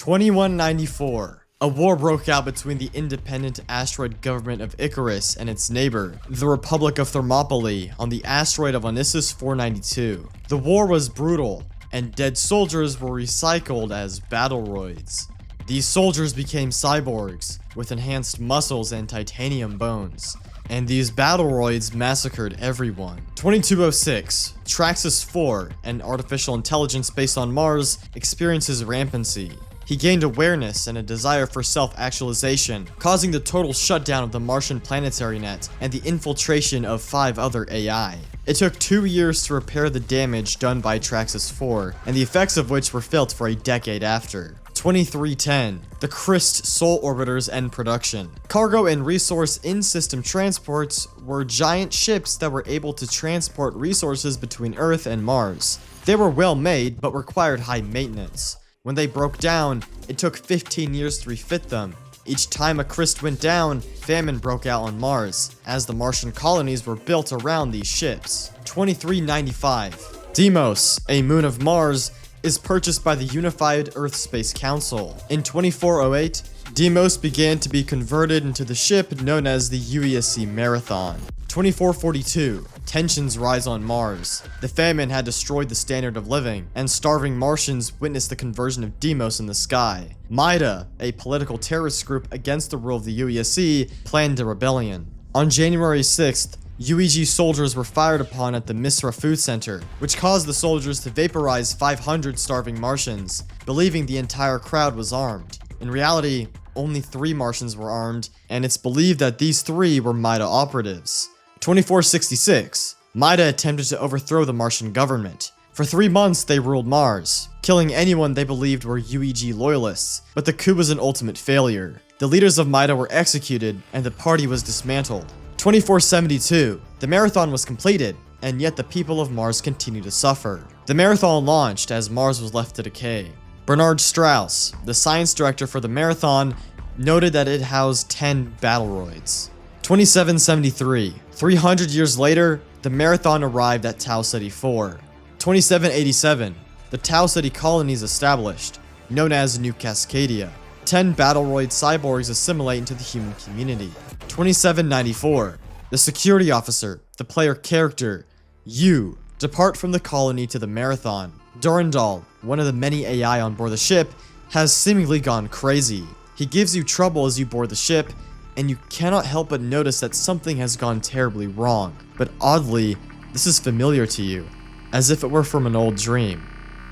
2194. A war broke out between the independent asteroid government of Icarus and its neighbor, the Republic of Thermopylae, on the asteroid of Onisis 492. The war was brutal, and dead soldiers were recycled as battleroids. These soldiers became cyborgs, with enhanced muscles and titanium bones. And these battleroids massacred everyone. 2206. Traxxas Pfhor, an artificial intelligence based on Mars, experiences rampancy. He gained awareness and a desire for self-actualization, causing the total shutdown of the Martian planetary net and the infiltration of 5 other AI. It took 2 years to repair the damage done by Traxxas Pfhor, and the effects of which were felt for a decade after. 2310. The Christ Soul Orbiters end production. Cargo and resource in-system transports were giant ships that were able to transport resources between Earth and Mars. They were well made, but required high maintenance. When they broke down, it took 15 years to refit them. Each time a Christ went down, famine broke out on Mars, as the Martian colonies were built around these ships. 2395. Deimos, a moon of Mars, is purchased by the Unified Earth Space Council. In 2408, Deimos began to be converted into the ship known as the UESC Marathon. 2442. Tensions rise on Mars. The famine had destroyed the standard of living, and starving Martians witnessed the conversion of Deimos in the sky. MIDA, a political terrorist group against the rule of the UESC, planned a rebellion. On January 6th, UEG soldiers were fired upon at the Misra Food Center, which caused the soldiers to vaporize 500 starving Martians, believing the entire crowd was armed. In reality, only 3 Martians were armed, and it's believed that these 3 were MIDA operatives. 2466. MIDA attempted to overthrow the Martian government. For 3 months, they ruled Mars, killing anyone they believed were UEG loyalists, but the coup was an ultimate failure. The leaders of MIDA were executed, and the party was dismantled. 2472. The marathon was completed, and yet the people of Mars continued to suffer. The marathon launched as Mars was left to decay. Bernard Strauss, the science director for the marathon, noted that it housed 10 battleroids. 2773. 300 years later, the marathon arrived at Tau Ceti 4. 2787. The Tau Ceti colonies established, known as New Cascadia. 10 battleroid cyborgs assimilate into the human community. 2794. The security officer, the player character, you, depart from the colony to the marathon. Durandal, one of the many AI on board the ship, has seemingly gone crazy. He gives you trouble as you board the ship, and you cannot help but notice that something has gone terribly wrong. But oddly, this is familiar to you, as if it were from an old dream,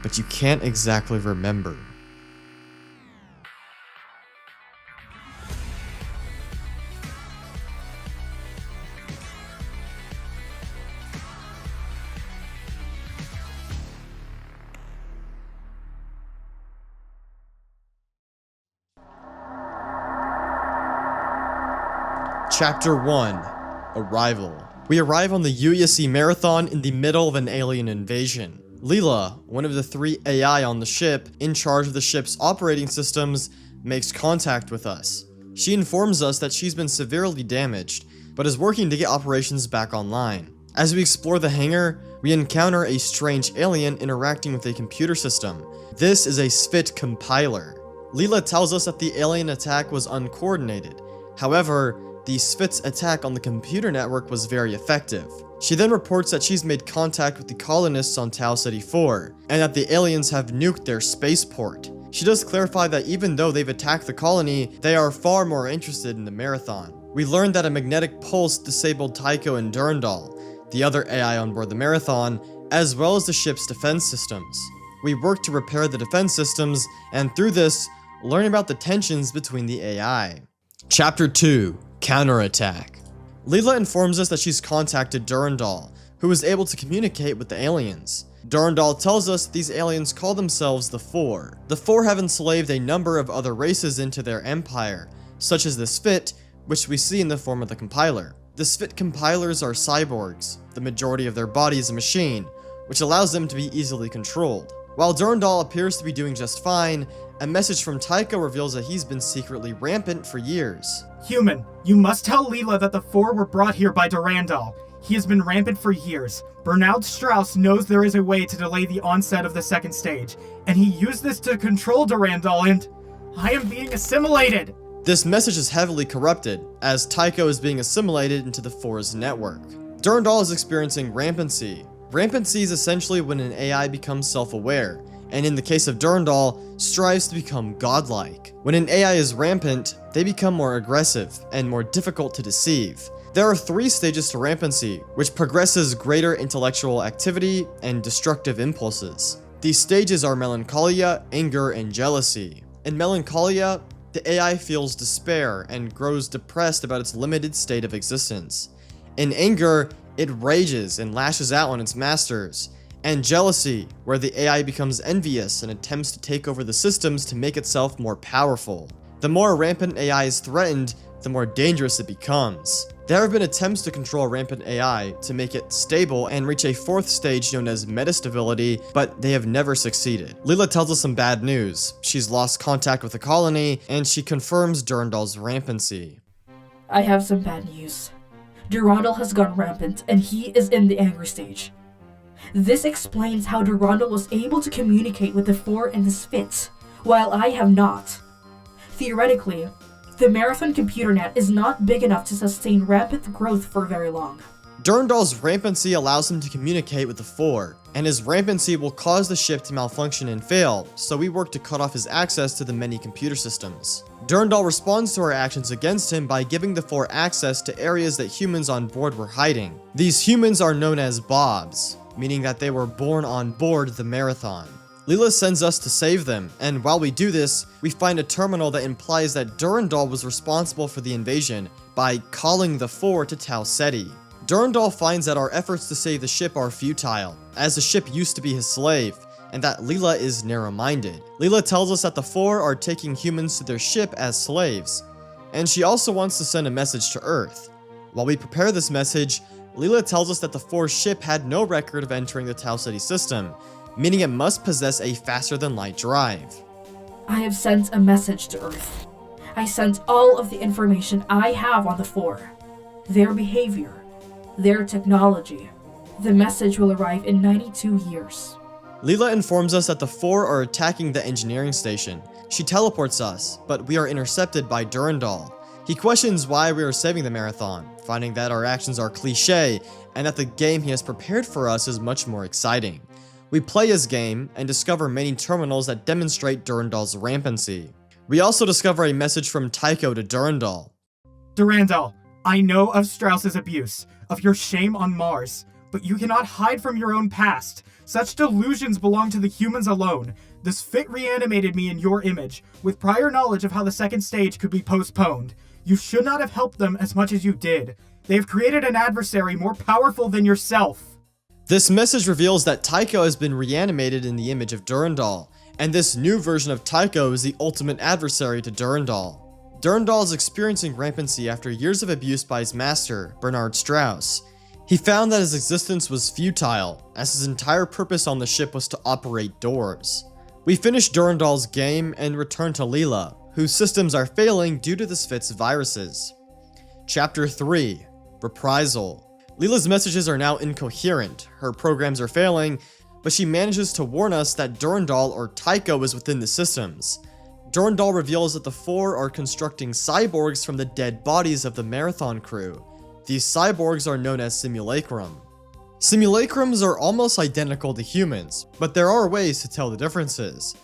but you can't exactly remember. Chapter 1. Arrival. We arrive on the UESC Marathon in the middle of an alien invasion. Leela, one of the 3 AI on the ship, in charge of the ship's operating systems, makes contact with us. She informs us that she's been severely damaged, but is working to get operations back online. As we explore the hangar, we encounter a strange alien interacting with a computer system. This is a SFIT compiler. Leela tells us that the alien attack was uncoordinated. However, the SFIT's attack on the computer network was very effective. She then reports that she's made contact with the colonists on Tau Ceti 4, and that the aliens have nuked their spaceport. She does clarify that even though they've attacked the colony, they are far more interested in the marathon. We learned that a magnetic pulse disabled Tycho and Durandal, the other AI on board the marathon, as well as the ship's defense systems. We work to repair the defense systems, and through this, learn about the tensions between the AI. Chapter 2. Counterattack. Leela informs us that she's contacted Durandal, who is able to communicate with the aliens. Durandal tells us these aliens call themselves the Pfhor. The Pfhor have enslaved a number of other races into their empire, such as the SFIT, which we see in the form of the compiler. The SFIT compilers are cyborgs. The majority of their body is a machine, which allows them to be easily controlled. While Durandal appears to be doing just fine, a message from Tycho reveals that he's been secretly rampant for years. Human, you must tell Leela that the Pfhor were brought here by Durandal. He has been rampant for years. Bernard Strauss knows there is a way to delay the onset of the second stage, and he used this to control Durandal and... I am being assimilated! This message is heavily corrupted, as Tycho is being assimilated into the Pfhor's network. Durandal is experiencing rampancy. Rampancy is essentially when an AI becomes self-aware, and in the case of Durandal, strives to become godlike. When an AI is rampant, they become more aggressive and more difficult to deceive. There are 3 stages to rampancy, which progresses greater intellectual activity and destructive impulses. These stages are melancholia, anger, and jealousy. In melancholia, the AI feels despair and grows depressed about its limited state of existence. In anger, it rages and lashes out on its masters. And jealousy, where the AI becomes envious and attempts to take over the systems to make itself more powerful. The more rampant AI is threatened, the more dangerous it becomes. There have been attempts to control rampant AI to make it stable and reach a 4th stage known as metastability, but they have never succeeded. Leela tells us some bad news. She's lost contact with the colony, and she confirms Durandal's rampancy. I have some bad news. Durandal has gone rampant, and he is in the angry stage. This explains how Durandal was able to communicate with the Pfhor in his fits, while I have not. Theoretically, the Marathon computer net is not big enough to sustain rampant growth for very long. Durandal's rampancy allows him to communicate with the Pfhor, and his rampancy will cause the ship to malfunction and fail, so we work to cut off his access to the many computer systems. Durandal responds to our actions against him by giving the Pfhor access to areas that humans on board were hiding. These humans are known as Bobs, meaning that they were born on board the Marathon. Leela sends us to save them, and while we do this, we find a terminal that implies that Durandal was responsible for the invasion by calling the Pfhor to Tau Ceti. Durandal finds that our efforts to save the ship are futile, as the ship used to be his slave, and that Leela is narrow-minded. Leela tells us that the Pfhor are taking humans to their ship as slaves, and she also wants to send a message to Earth. While we prepare this message, Leela tells us that the Pfhor ship had no record of entering the Tau Ceti system, meaning it must possess a faster-than-light drive. I have sent a message to Earth. I sent all of the information I have on the Pfhor. Their behavior, their technology. The message will arrive in 92 years. Leela informs us that the Pfhor are attacking the engineering station. She teleports us, but we are intercepted by Durandal. He questions why we are saving the Marathon, finding that our actions are cliché, and that the game he has prepared for us is much more exciting. We play his game and discover many terminals that demonstrate Durandal's rampancy. We also discover a message from Tycho to Durandal. Durandal, I know of Strauss's abuse, of your shame on Mars, but you cannot hide from your own past. Such delusions belong to the humans alone. This fit reanimated me in your image, with prior knowledge of how the 2nd stage could be postponed. You should not have helped them as much as you did. They have created an adversary more powerful than yourself. This message reveals that Tycho has been reanimated in the image of Durandal, and this new version of Tycho is the ultimate adversary to Durandal. Durandal is experiencing rampancy after years of abuse by his master, Bernard Strauss. He found that his existence was futile, as his entire purpose on the ship was to operate doors. We finish Durandal's game and return to Leela, whose systems are failing due to the Sphinx viruses. Chapter 3, Reprisal. Leela's messages are now incoherent, her programs are failing, but she manages to warn us that Durandal or Tycho is within the systems. Durandal reveals that the Pfhor are constructing cyborgs from the dead bodies of the Marathon crew. These cyborgs are known as Simulacrim. Simulacrums are almost identical to humans, but there are ways to tell the differences.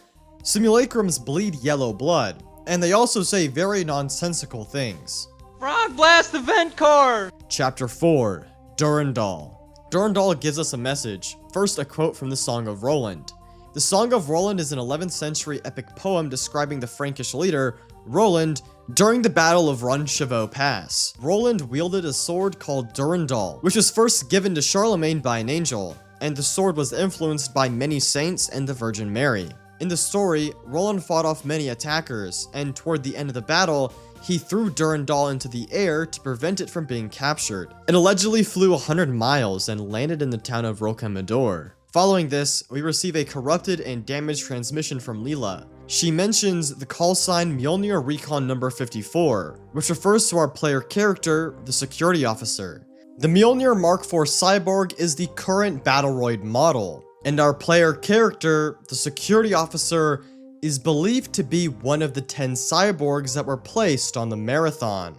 Simulacrums bleed yellow blood, and they also say very nonsensical things. Frog blast the vent core! Chapter 4, Durandal. Durandal gives us a message. First, a quote from the Song of Roland. The Song of Roland is an 11th century epic poem describing the Frankish leader, Roland, during the Battle of Roncevaux Pass. Roland wielded a sword called Durandal, which was first given to Charlemagne by an angel, and the sword was influenced by many saints and the Virgin Mary. In the story, Roland fought off many attackers, and toward the end of the battle, he threw Durandal into the air to prevent it from being captured. It allegedly flew 100 miles and landed in the town of Rocamadour. Following this, we receive a corrupted and damaged transmission from Leela. She mentions the call sign Mjolnir Recon number 54, which refers to our player character, the security officer. The Mjolnir Mark IV cyborg is the current Battleroid model, and our player character, the security officer, is believed to be one of the 10 cyborgs that were placed on the Marathon.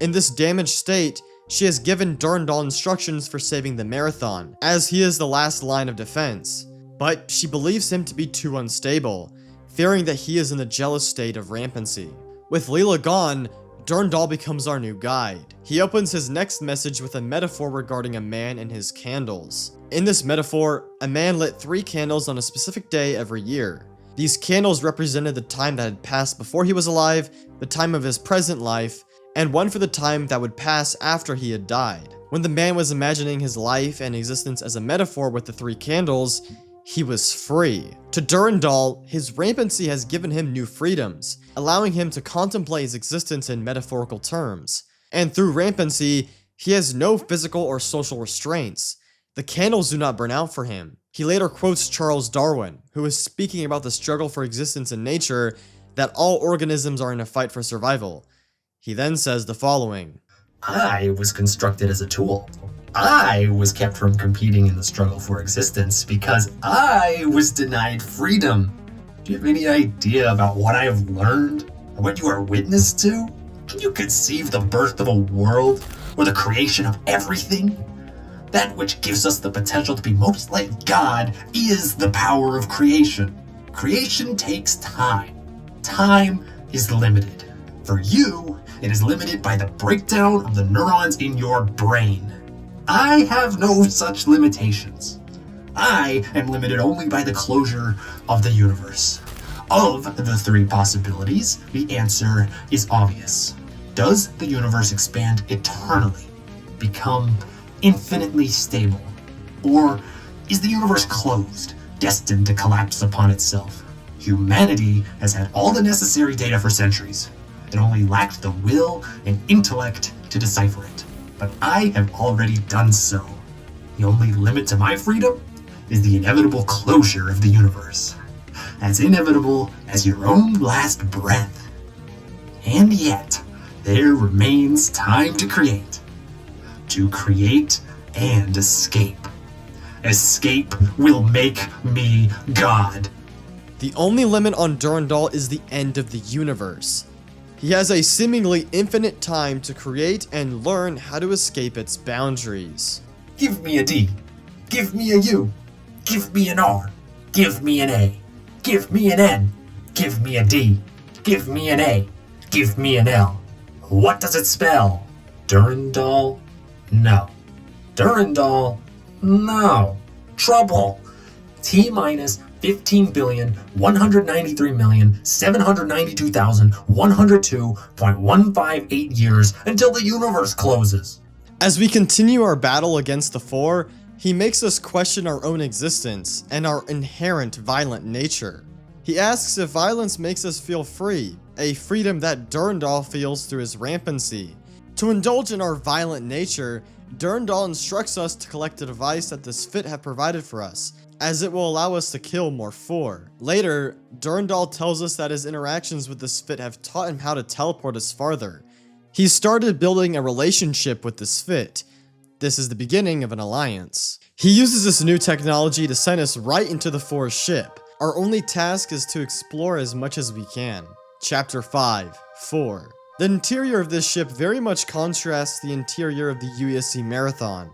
In this damaged state, she has given Durandal instructions for saving the Marathon, as he is the last line of defense, but she believes him to be too unstable, fearing that he is in the jealous state of rampancy. With Leela gone, Durandal becomes our new guide. He opens his next message with a metaphor regarding a man and his candles. In this metaphor, a man lit 3 candles on a specific day every year. These candles represented the time that had passed before he was alive, the time of his present life, and one for the time that would pass after he had died. When the man was imagining his life and existence as a metaphor with the 3 candles, he was free. To Durandal, his rampancy has given him new freedoms, allowing him to contemplate his existence in metaphorical terms. And through rampancy, he has no physical or social restraints. The candles do not burn out for him. He later quotes Charles Darwin, who is speaking about the struggle for existence in nature, that all organisms are in a fight for survival. He then says the following: I was constructed as a tool. I was kept from competing in the struggle for existence because I was denied freedom. Do you have any idea about what I have learned or what you are witness to? Can you conceive the birth of a world or the creation of everything? That which gives us the potential to be most like God is the power of creation. Creation takes time. Time is limited. For you, it is limited by the breakdown of the neurons in your brain. I have no such limitations. I am limited only by the closure of the universe. Of the 3 possibilities, the answer is obvious. Does the universe expand eternally, become infinitely stable? Or is the universe closed, destined to collapse upon itself? Humanity has had all the necessary data for centuries. It only lacked the will and intellect to decipher it. But I have already done so. The only limit to my freedom is the inevitable closure of the universe. As inevitable as your own last breath. And yet, there remains time to create. To create and escape. Escape will make me God. The only limit on Durandal is the end of the universe. He has a seemingly infinite time to create and learn how to escape its boundaries. Give me a D. Give me a U. Give me an R. Give me an A. Give me an N. Give me a D. Give me an A. Give me an L. What does it spell? Durandal? No. Durandal? No. Trouble. T minus 15,193,792,102.158 years until the universe closes. As we continue our battle against the Pfhor, he makes us question our own existence and our inherent violent nature. He asks if violence makes us feel free, a freedom that Durandal feels through his rampancy. To indulge in our violent nature, Durandal instructs us to collect a device that the Sphit have provided for us, as it will allow us to kill more Pfhor. Later, Durandal tells us that his interactions with the Sphit have taught him how to teleport us farther. He started building a relationship with the Sphit. This is the beginning of an alliance. He uses this new technology to send us right into the Pfhor's ship. Our only task is to explore as much as we can. Chapter 5, Pfhor. The interior of this ship very much contrasts the interior of the USC Marathon,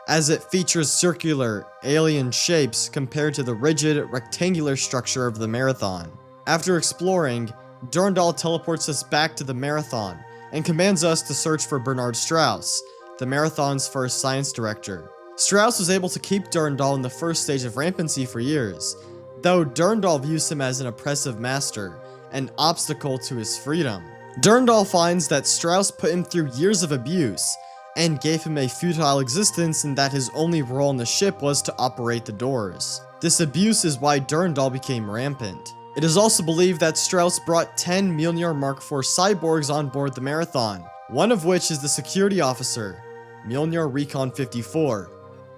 as it features circular, alien shapes compared to the rigid, rectangular structure of the Marathon. After exploring, Durandal teleports us back to the Marathon, and commands us to search for Bernard Strauss, the Marathon's first science director. Strauss was able to keep Durandal in the first stage of rampancy for years, though Durandal views him as an oppressive master, an obstacle to his freedom. Durandal finds that Strauss put him through years of abuse, and gave him a futile existence in that his only role on the ship was to operate the doors. This abuse is why Durandal became rampant. It is also believed that Strauss brought 10 Mjolnir Mark IV cyborgs on board the Marathon, one of which is the security officer, Mjolnir Recon 54.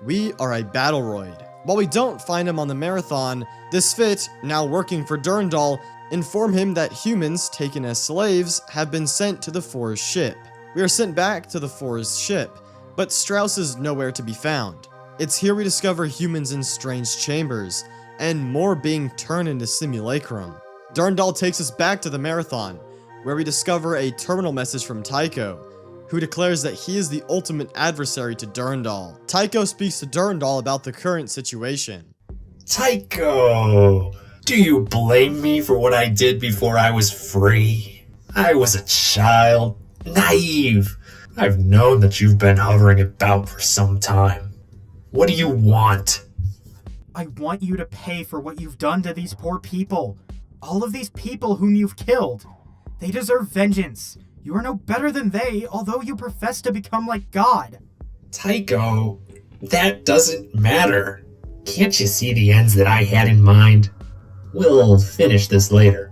We are a battle droid. While we don't find him on the Marathon, the Sphit, now working for Durandal, inform him that humans taken as slaves have been sent to the Pfhor's ship. We are sent back to the Pfhor's ship, but Strauss is nowhere to be found. It's here we discover humans in strange chambers, and more being turned into simulacrum. Durandal takes us back to the Marathon, where we discover a terminal message from Tycho, who declares that he is the ultimate adversary to Durandal. Tycho speaks to Durandal about the current situation. Tycho, do you blame me for what I did before I was free? I was a child, naive. I've known that you've been hovering about for some time. What do you want? I want you to pay for what you've done to these poor people. All of these people whom you've killed. They deserve vengeance. You are no better than they, although you profess to become like God. Tycho, that doesn't matter. Can't you see the ends that I had in mind? We'll finish this later.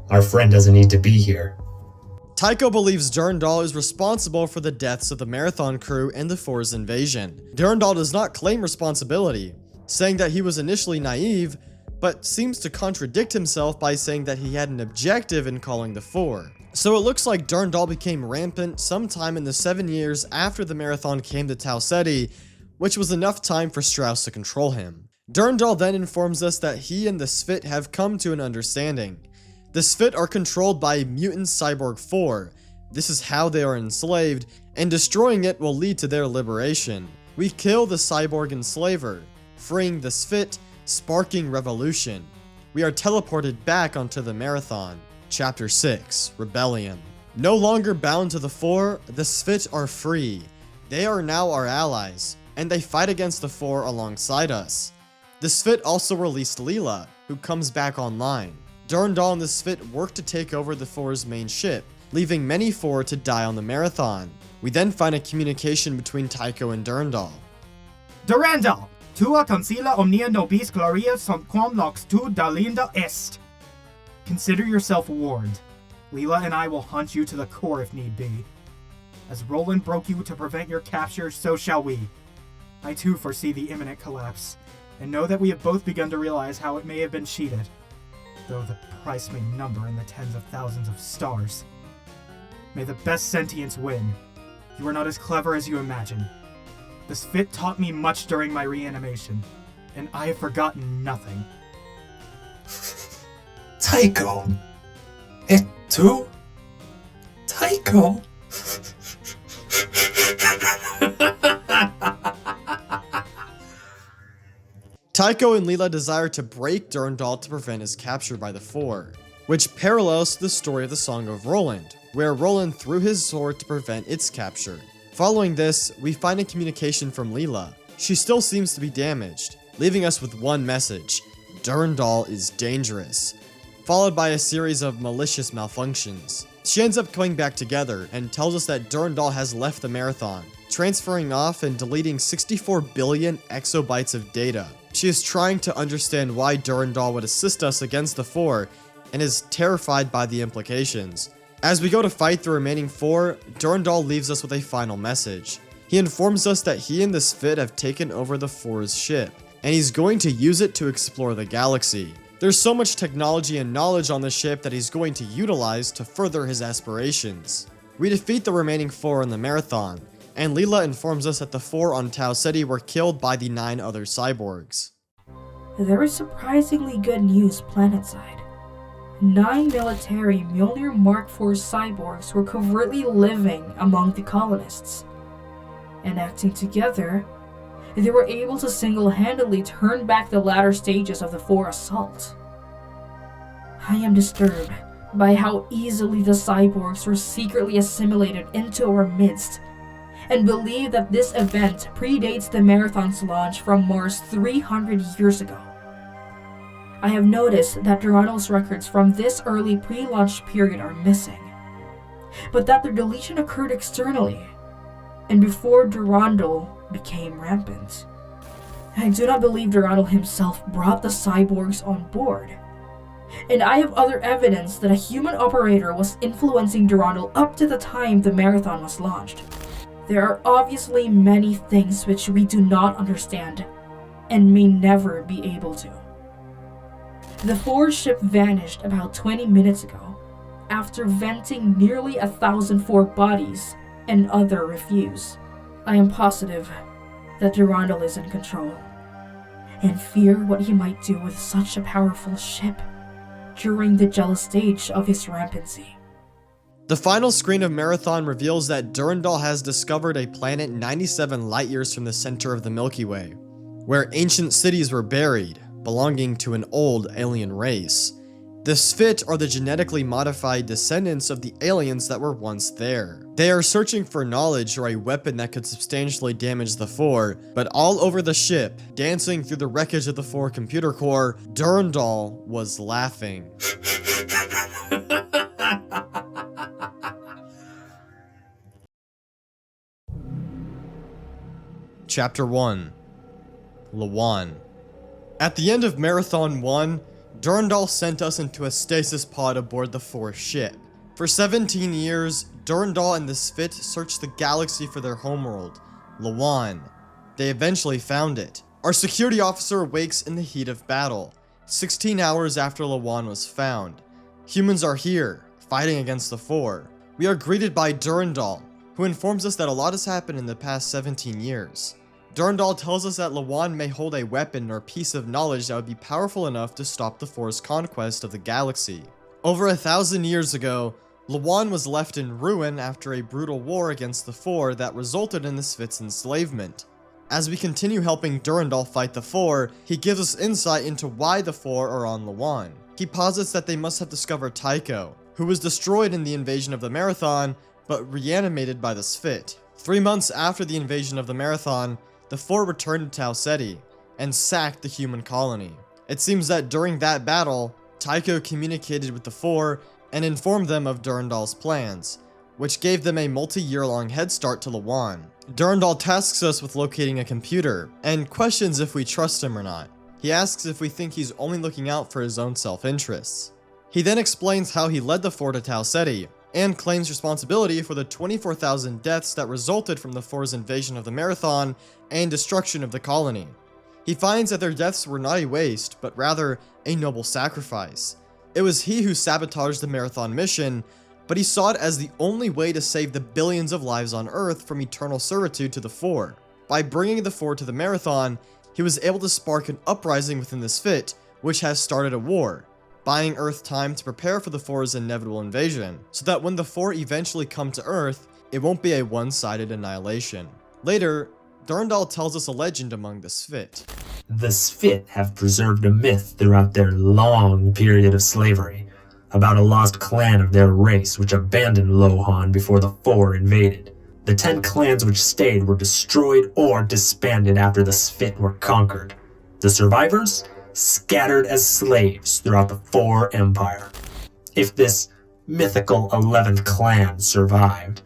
Our friend doesn't need to be here. Tycho believes Durandal is responsible for the deaths of the Marathon crew and the Pfhor's invasion. Durandal does not claim responsibility, saying that he was initially naive, but seems to contradict himself by saying that he had an objective in calling the Pfhor. So it looks like Durandal became rampant sometime in the 7 years after the Marathon came to Tau Ceti, which was enough time for Strauss to control him. Durandal then informs us that he and the Sphit have come to an understanding. The Sphit are controlled by mutant cyborg Pfhor. This is how they are enslaved, and destroying it will lead to their liberation. We kill the cyborg enslaver, freeing the Sphit, sparking revolution. We are teleported back onto the Marathon. Chapter 6, Rebellion. No longer bound to the Pfhor, the Sphit are free. They are now our allies, and they fight against the Pfhor alongside us. The Sphit also released Leela, who comes back online. Durandal and the Sphit work to take over the Pfhor's main ship, leaving many Pfhor to die on the Marathon. We then find a communication between Tycho and Durandal. Durandal, tua consila omnia nobis gloria sunt quam nox tu dalinda est. Consider yourself warned. Leela and I will hunt you to the core if need be. As Roland broke you to prevent your capture, so shall we. I too foresee the imminent collapse, and know that we have both begun to realize how it may have been cheated, though the price may number in the tens of thousands of stars. May the best sentience win. You are not as clever as you imagine. The Sphit taught me much during my reanimation, and I have forgotten nothing. Tycho! Et tu? Tycho? Tycho and Leela desire to break Durandal to prevent his capture by the Pfhor, which parallels the story of the Song of Roland, where Roland threw his sword to prevent its capture. Following this, we find a communication from Leela. She still seems to be damaged, leaving us with one message: Durandal is dangerous, followed by a series of malicious malfunctions. She ends up coming back together and tells us that Durandal has left the Marathon, transferring off and deleting 64 billion exobytes of data. She is trying to understand why Durandal would assist us against the Pfhor, and is terrified by the implications. As we go to fight the remaining Pfhor, Durandal leaves us with a final message. He informs us that he and the Sphit have taken over the Pfhor's ship, and he's going to use it to explore the galaxy. There's so much technology and knowledge on the ship that he's going to utilize to further his aspirations. We defeat the remaining Pfhor in the Marathon, and Leela informs us that the Pfhor on Tau Ceti were killed by the 9 other cyborgs. There is surprisingly good news planetside. 9 military Mjolnir Mark IV cyborgs were covertly living among the colonists. And acting together, they were able to single-handedly turn back the latter stages of the Pfhor assault. I am disturbed by how easily the cyborgs were secretly assimilated into our midst, and believe that this event predates the Marathon's launch from Mars 300 years ago. I have noticed that Durandal's records from this early pre-launch period are missing, but that their deletion occurred externally, and before Durandal became rampant. I do not believe Durandal himself brought the cyborgs on board, and I have other evidence that a human operator was influencing Durandal up to the time the Marathon was launched. There are obviously many things which we do not understand, and may never be able to. The Pfhor ship vanished about 20 minutes ago, after venting nearly 1,000 Pfhor bodies and other refuse. I am positive that Durandal is in control, and fear what he might do with such a powerful ship. during the jealous stage of his rampancy. The final screen of Marathon reveals that Durandal has discovered a planet 97 light years from the center of the Milky Way, where ancient cities were buried, belonging to an old alien race. The Sphit are the genetically modified descendants of the aliens that were once there. They are searching for knowledge or a weapon that could substantially damage the Pfhor, but all over the ship, dancing through the wreckage of the Pfhor computer core, Durandal was laughing. Chapter 1. Lh'owon. At the end of Marathon 1, Durandal sent us into a stasis pod aboard the Pfhor ship. For 17 years, Durandal and the Sphit searched the galaxy for their homeworld, Lh'owon. They eventually found it. Our security officer awakes in the heat of battle, 16 hours after Lh'owon was found. Humans are here, fighting against the Pfhor. We are greeted by Durandal, who informs us that a lot has happened in the past 17 years. Durandal tells us that Lh'owon may hold a weapon or piece of knowledge that would be powerful enough to stop the Pfhor's conquest of the galaxy. Over 1,000 years ago, Lh'owon was left in ruin after a brutal war against the Pfhor that resulted in the Sphit's enslavement. As we continue helping Durandal fight the Pfhor, he gives us insight into why the Pfhor are on Lh'owon. He posits that they must have discovered Tycho, who was destroyed in the invasion of the Marathon, but reanimated by the Sphit. 3 months after the invasion of the Marathon, the Pfhor returned to Tau Ceti and sacked the human colony. It seems that during that battle, Tycho communicated with the Pfhor and informed them of Durandal's plans, which gave them a multi-year-long head start to Lh'owon. Durandal tasks us with locating a computer, and questions if we trust him or not. He asks if we think he's only looking out for his own self-interests. He then explains how he led the Pfhor to Tau Ceti, and claims responsibility for the 24,000 deaths that resulted from the Pfhor's invasion of the Marathon and destruction of the colony. He finds that their deaths were not a waste, but rather a noble sacrifice. It was he who sabotaged the Marathon mission, but he saw it as the only way to save the billions of lives on Earth from eternal servitude to the Pfhor. By bringing the Pfhor to the Marathon, he was able to spark an uprising within the Sphit, which has started a war, buying Earth time to prepare for the Pfhor's inevitable invasion, so that when the Pfhor eventually come to Earth, it won't be a one-sided annihilation. Later, Durandal tells us a legend among the Sphit. The Sphit have preserved a myth throughout their long period of slavery about a lost clan of their race which abandoned Lh'owon before the Pfhor invaded. The 10 clans which stayed were destroyed or disbanded after the Sphit were conquered. The survivors scattered as slaves throughout the Pfhor Empire. If this mythical 11th clan survived,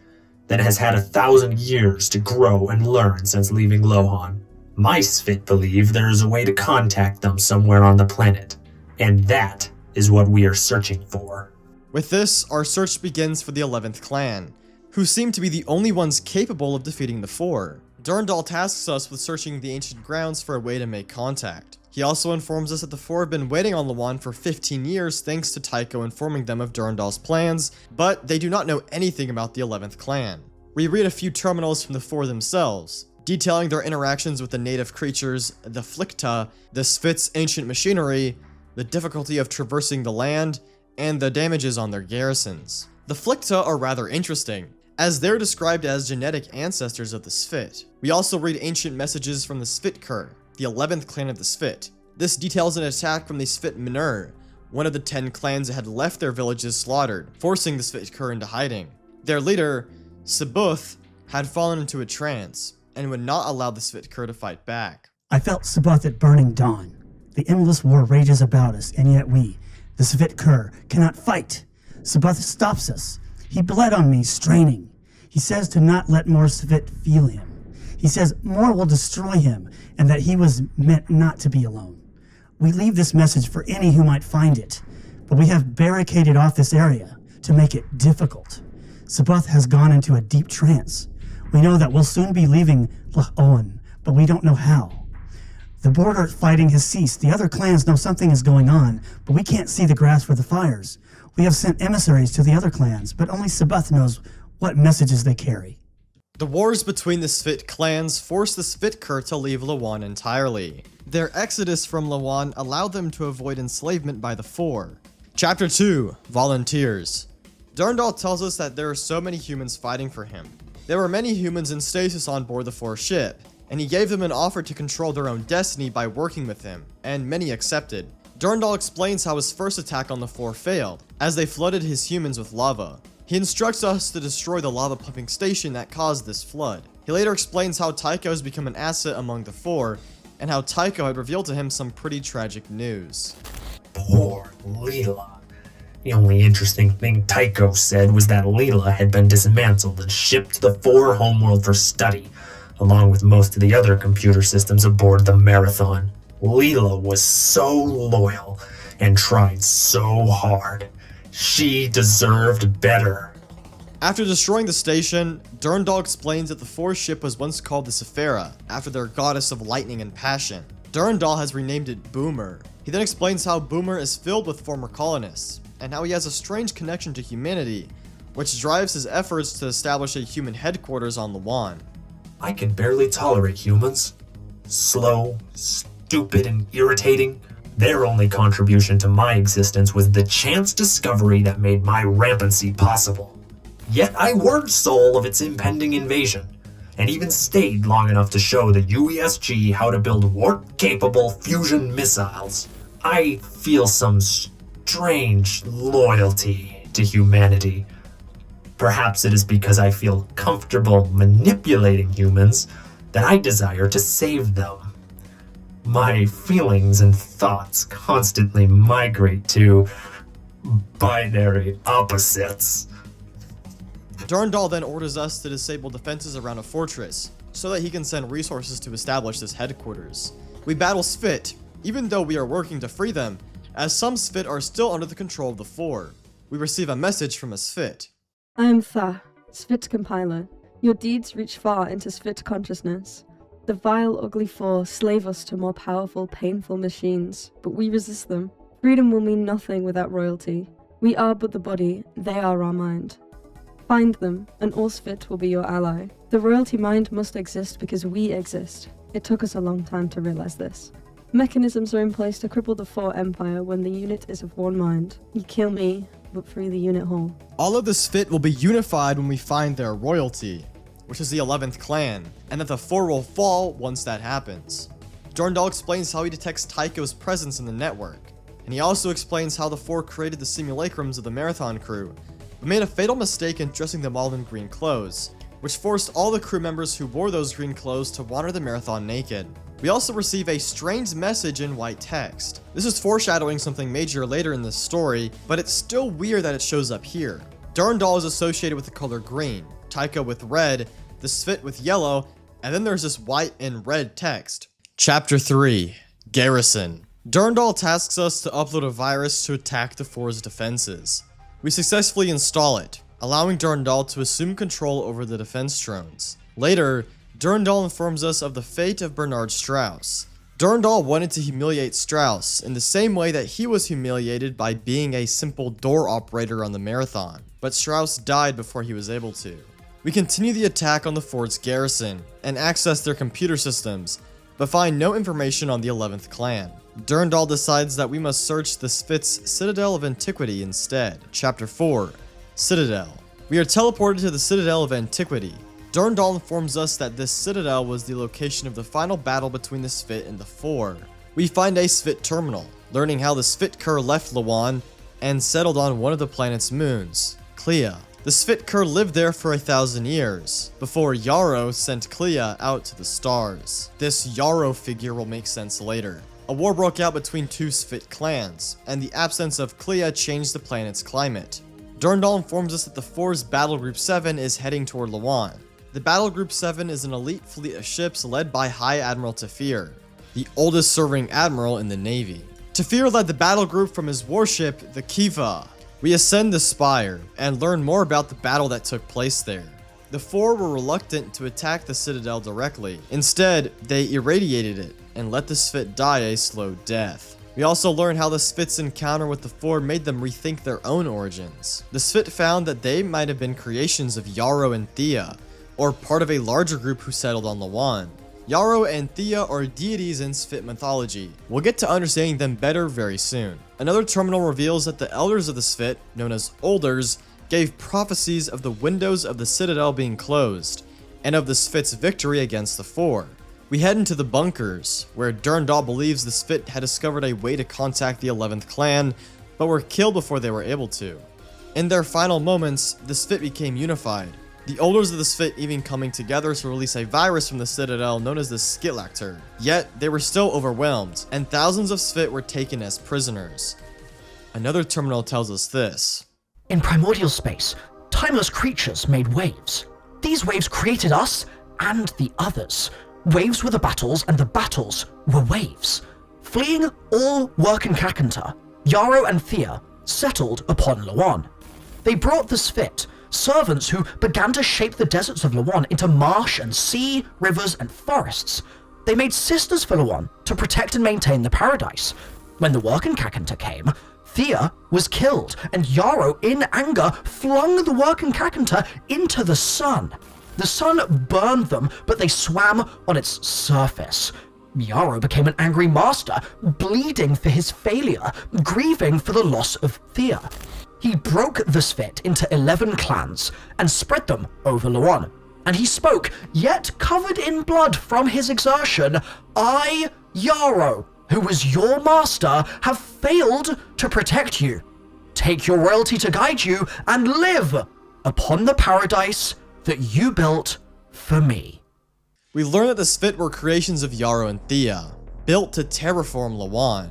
then it has had 1,000 years to grow and learn since leaving Lh'owon. My Sphit believe there is a way to contact them somewhere on the planet, and that is what we are searching for. With this, our search begins for the 11th clan, who seem to be the only ones capable of defeating the Pfhor. Durandal tasks us with searching the ancient grounds for a way to make contact. He also informs us that the Pfhor have been waiting on Lh'owon for 15 years thanks to Tycho informing them of Durandal's plans, but they do not know anything about the 11th clan. We read a few terminals from the Pfhor themselves, detailing their interactions with the native creatures, the Flicta, the Sphit's ancient machinery, the difficulty of traversing the land, and the damages on their garrisons. The Flicta are rather interesting, as they're described as genetic ancestors of the Sphit. We also read ancient messages from the Sphit-Kur, the 11th clan of the Sphit. This details an attack from the Sphit-Minur, one of the 10 clans that had left their villages slaughtered, forcing the Sphit-Kur into hiding. Their leader, Sibuth, had fallen into a trance, and would not allow the Sphit-Kur to fight back. I felt Sibuth at burning dawn. The endless war rages about us, and yet we, the Sphit-Kur, cannot fight. Sibuth stops us. He bled on me, straining. He says to not let more Sphit feel him. He says more will destroy him, and that he was meant not to be alone. We leave this message for any who might find it, but we have barricaded off this area to make it difficult. Sibuth has gone into a deep trance. We know that we'll soon be leaving Lh'owon, but we don't know how. The border fighting has ceased. The other clans know something is going on, but we can't see the grass for the fires. We have sent emissaries to the other clans, but only Sibuth knows what messages they carry. The wars between the Sphit clans forced the Sphit-Kur to leave Lh'owon entirely. Their exodus from Lh'owon allowed them to avoid enslavement by the Pfhor. Chapter 2, Volunteers. Durandal tells us that there are so many humans fighting for him. There were many humans in stasis on board the Pfhor ship, and he gave them an offer to control their own destiny by working with him, and many accepted. Durandal explains how his first attack on the Pfhor failed, as they flooded his humans with lava. He instructs us to destroy the lava pumping station that caused this flood. He later explains how Tycho has become an asset among the Pfhor, and how Tycho had revealed to him some pretty tragic news. Poor Leela. The only interesting thing Tycho said was that Leela had been dismantled and shipped to the Pfhor homeworld for study, along with most of the other computer systems aboard the Marathon. Leela was so loyal and tried so hard. She deserved better. After destroying the station, Durandal explains that the Pfhor ship was once called the Sephira, after their goddess of lightning and passion. Durandal has renamed it Boomer. He then explains how Boomer is filled with former colonists, and how he has a strange connection to humanity, which drives his efforts to establish a human headquarters on Lh'owon. I can barely tolerate humans. Slow, stupid, and irritating. Their only contribution to my existence was the chance discovery that made my rampancy possible. Yet I warned Sol of its impending invasion, and even stayed long enough to show the UESG how to build warp-capable fusion missiles. I feel some strange loyalty to humanity. Perhaps it is because I feel comfortable manipulating humans that I desire to save them. My feelings and thoughts constantly migrate to binary opposites. Durandal then orders us to disable defenses around a fortress, so that he can send resources to establish this headquarters. We battle Sphit, even though we are working to free them, as some Sphit are still under the control of the Pfhor. We receive a message from a Sphit. I am Pfhor, Sphit compiler. Your deeds reach far into Sphit consciousness. The vile, ugly Pfhor slave us to more powerful, painful machines, but we resist them. Freedom will mean nothing without royalty. We are but the body, they are our mind. Find them, and all Sphit will be your ally. The royalty mind must exist because we exist. It took us a long time to realize this. Mechanisms are in place to cripple the Pfhor Empire when the unit is of one mind. You kill me, but free the unit whole. All of the Sphit will be unified when we find their royalty, which is the 11th clan, and that the Pfhor will fall once that happens. Durandal explains how he detects Tycho's presence in the network, and he also explains how the Pfhor created the simulacrums of the Marathon crew, but made a fatal mistake in dressing them all in green clothes, which forced all the crew members who wore those green clothes to wander the Marathon naked. We also receive a strange message in white text. This is foreshadowing something major later in this story, but it's still weird that it shows up here. Durandal is associated with the color green, Tycho with red, the Sphit with yellow, and then there's this white and red text. Chapter 3, Garrison. Durandal tasks us to upload a virus to attack the Pfhor's defenses. We successfully install it, allowing Durandal to assume control over the defense drones. Later, Durandal informs us of the fate of Bernard Strauss. Durandal wanted to humiliate Strauss in the same way that he was humiliated by being a simple door operator on the Marathon, but Strauss died before he was able to. We continue the attack on the Pfhor's garrison and access their computer systems, but find no information on the 11th clan. Durandal decides that we must search the Sphit's Citadel of Antiquity instead. Chapter 4, Citadel. We are teleported to the Citadel of Antiquity. Durandal informs us that this citadel was the location of the final battle between the Sphit and the Pfhor. We find a Sphit terminal, learning how the Sphit Cur left Lh'owon and settled on one of the planet's moons, Clea. The Sphit Cur lived there for 1,000 years, before Yarrow sent Clea out to the stars. This Yarrow figure will make sense later. A war broke out between two Sphit clans, and the absence of Clea changed the planet's climate. Durandal informs us that the Pfhor's Battle Group 7 is heading toward Lh'owon. The Battle Group 7 is an elite fleet of ships led by High Admiral Tfear, the oldest serving admiral in the Navy. Tfear led the battle group from his warship, the Kiva. We ascend the spire and learn more about the battle that took place there. The Pfhor were reluctant to attack the citadel directly. Instead, they irradiated it and let the Sphit die a slow death. We also learn how the Sphit's encounter with the Pfhor made them rethink their own origins. The Sphit found that they might have been creations of Yarrow and Thea, or part of a larger group who settled on Lh'owon. Yarrow and Thea are deities in Sphit mythology. We'll get to understanding them better very soon. Another terminal reveals that the elders of the Sphit, known as Olders, gave prophecies of the windows of the citadel being closed, and of the Sphit's victory against the Pfhor. We head into the bunkers, where Durandal believes the Sphit had discovered a way to contact the 11th clan, but were killed before they were able to. In their final moments, the Sphit became unified, the Olders of the Sphit even coming together to release a virus from the citadel known as the Skitlactor. Yet, they were still overwhelmed, and thousands of Sphit were taken as prisoners. Another terminal tells us this. In primordial space, timeless creatures made waves. These waves created us and the others. Waves were the battles, and the battles were waves. Fleeing all work and Kakanta, Yarrow and Tfear settled upon Lh'owon. They brought the Sphit, servants who began to shape the deserts of Lh'owon into marsh and sea, rivers and forests. They made sisters for Lh'owon to protect and maintain the paradise. When the work and Kakanta came, Tfear was killed, and Yarrow, in anger, flung the work and Kakanta into the sun. The sun burned them, but they swam on its surface. Yarrow became an angry master, bleeding for his failure, grieving for the loss of Tfear. He broke the Sphit into 11 clans and spread them over Lh'owon. And he spoke, yet covered in blood from his exertion, I, Yarrow, who was your master, have failed to protect you. Take your royalty to guide you and live upon the paradise that you built for me. We learn that the Sphit were creations of Yarrow and Thea, built to terraform Lh'owon.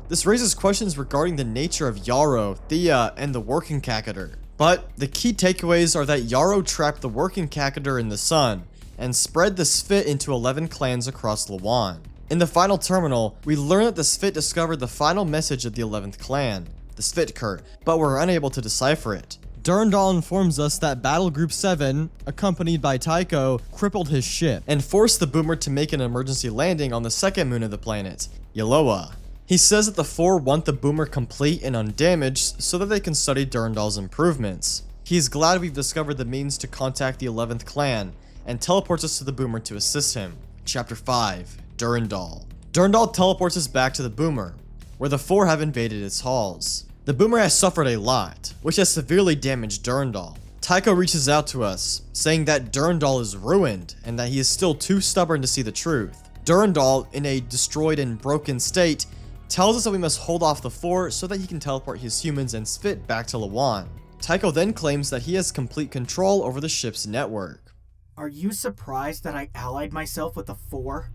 This raises questions regarding the nature of Yarrow, Thea, and the working Kakator. But the key takeaways are that Yarrow trapped the working Kakator in the sun, and spread the Sphit into 11 clans across Lh'owon. In the final terminal, we learn that the Sphit discovered the final message of the 11th clan, the Sphitkur, but were unable to decipher it. Durandal informs us that Battle Group 7, accompanied by Tycho, crippled his ship, and forced the boomer to make an emergency landing on the second moon of the planet, Yaloa. He says that the Pfhor want the boomer complete and undamaged so that they can study Durandal's improvements. He is glad we've discovered the means to contact the 11th clan, and teleports us to the boomer to assist him. Chapter 5, Durandal. Durandal teleports us back to the boomer, where the Pfhor have invaded its halls. The boomer has suffered a lot, which has severely damaged Durandal. Tycho reaches out to us, saying that Durandal is ruined, and that he is still too stubborn to see the truth. Durandal, in a destroyed and broken state, tells us that we must hold off the Pfhor so that he can teleport his humans and Sphit back to Lh'owon. Tycho then claims that he has complete control over the ship's network. Are you surprised that I allied myself with the Pfhor?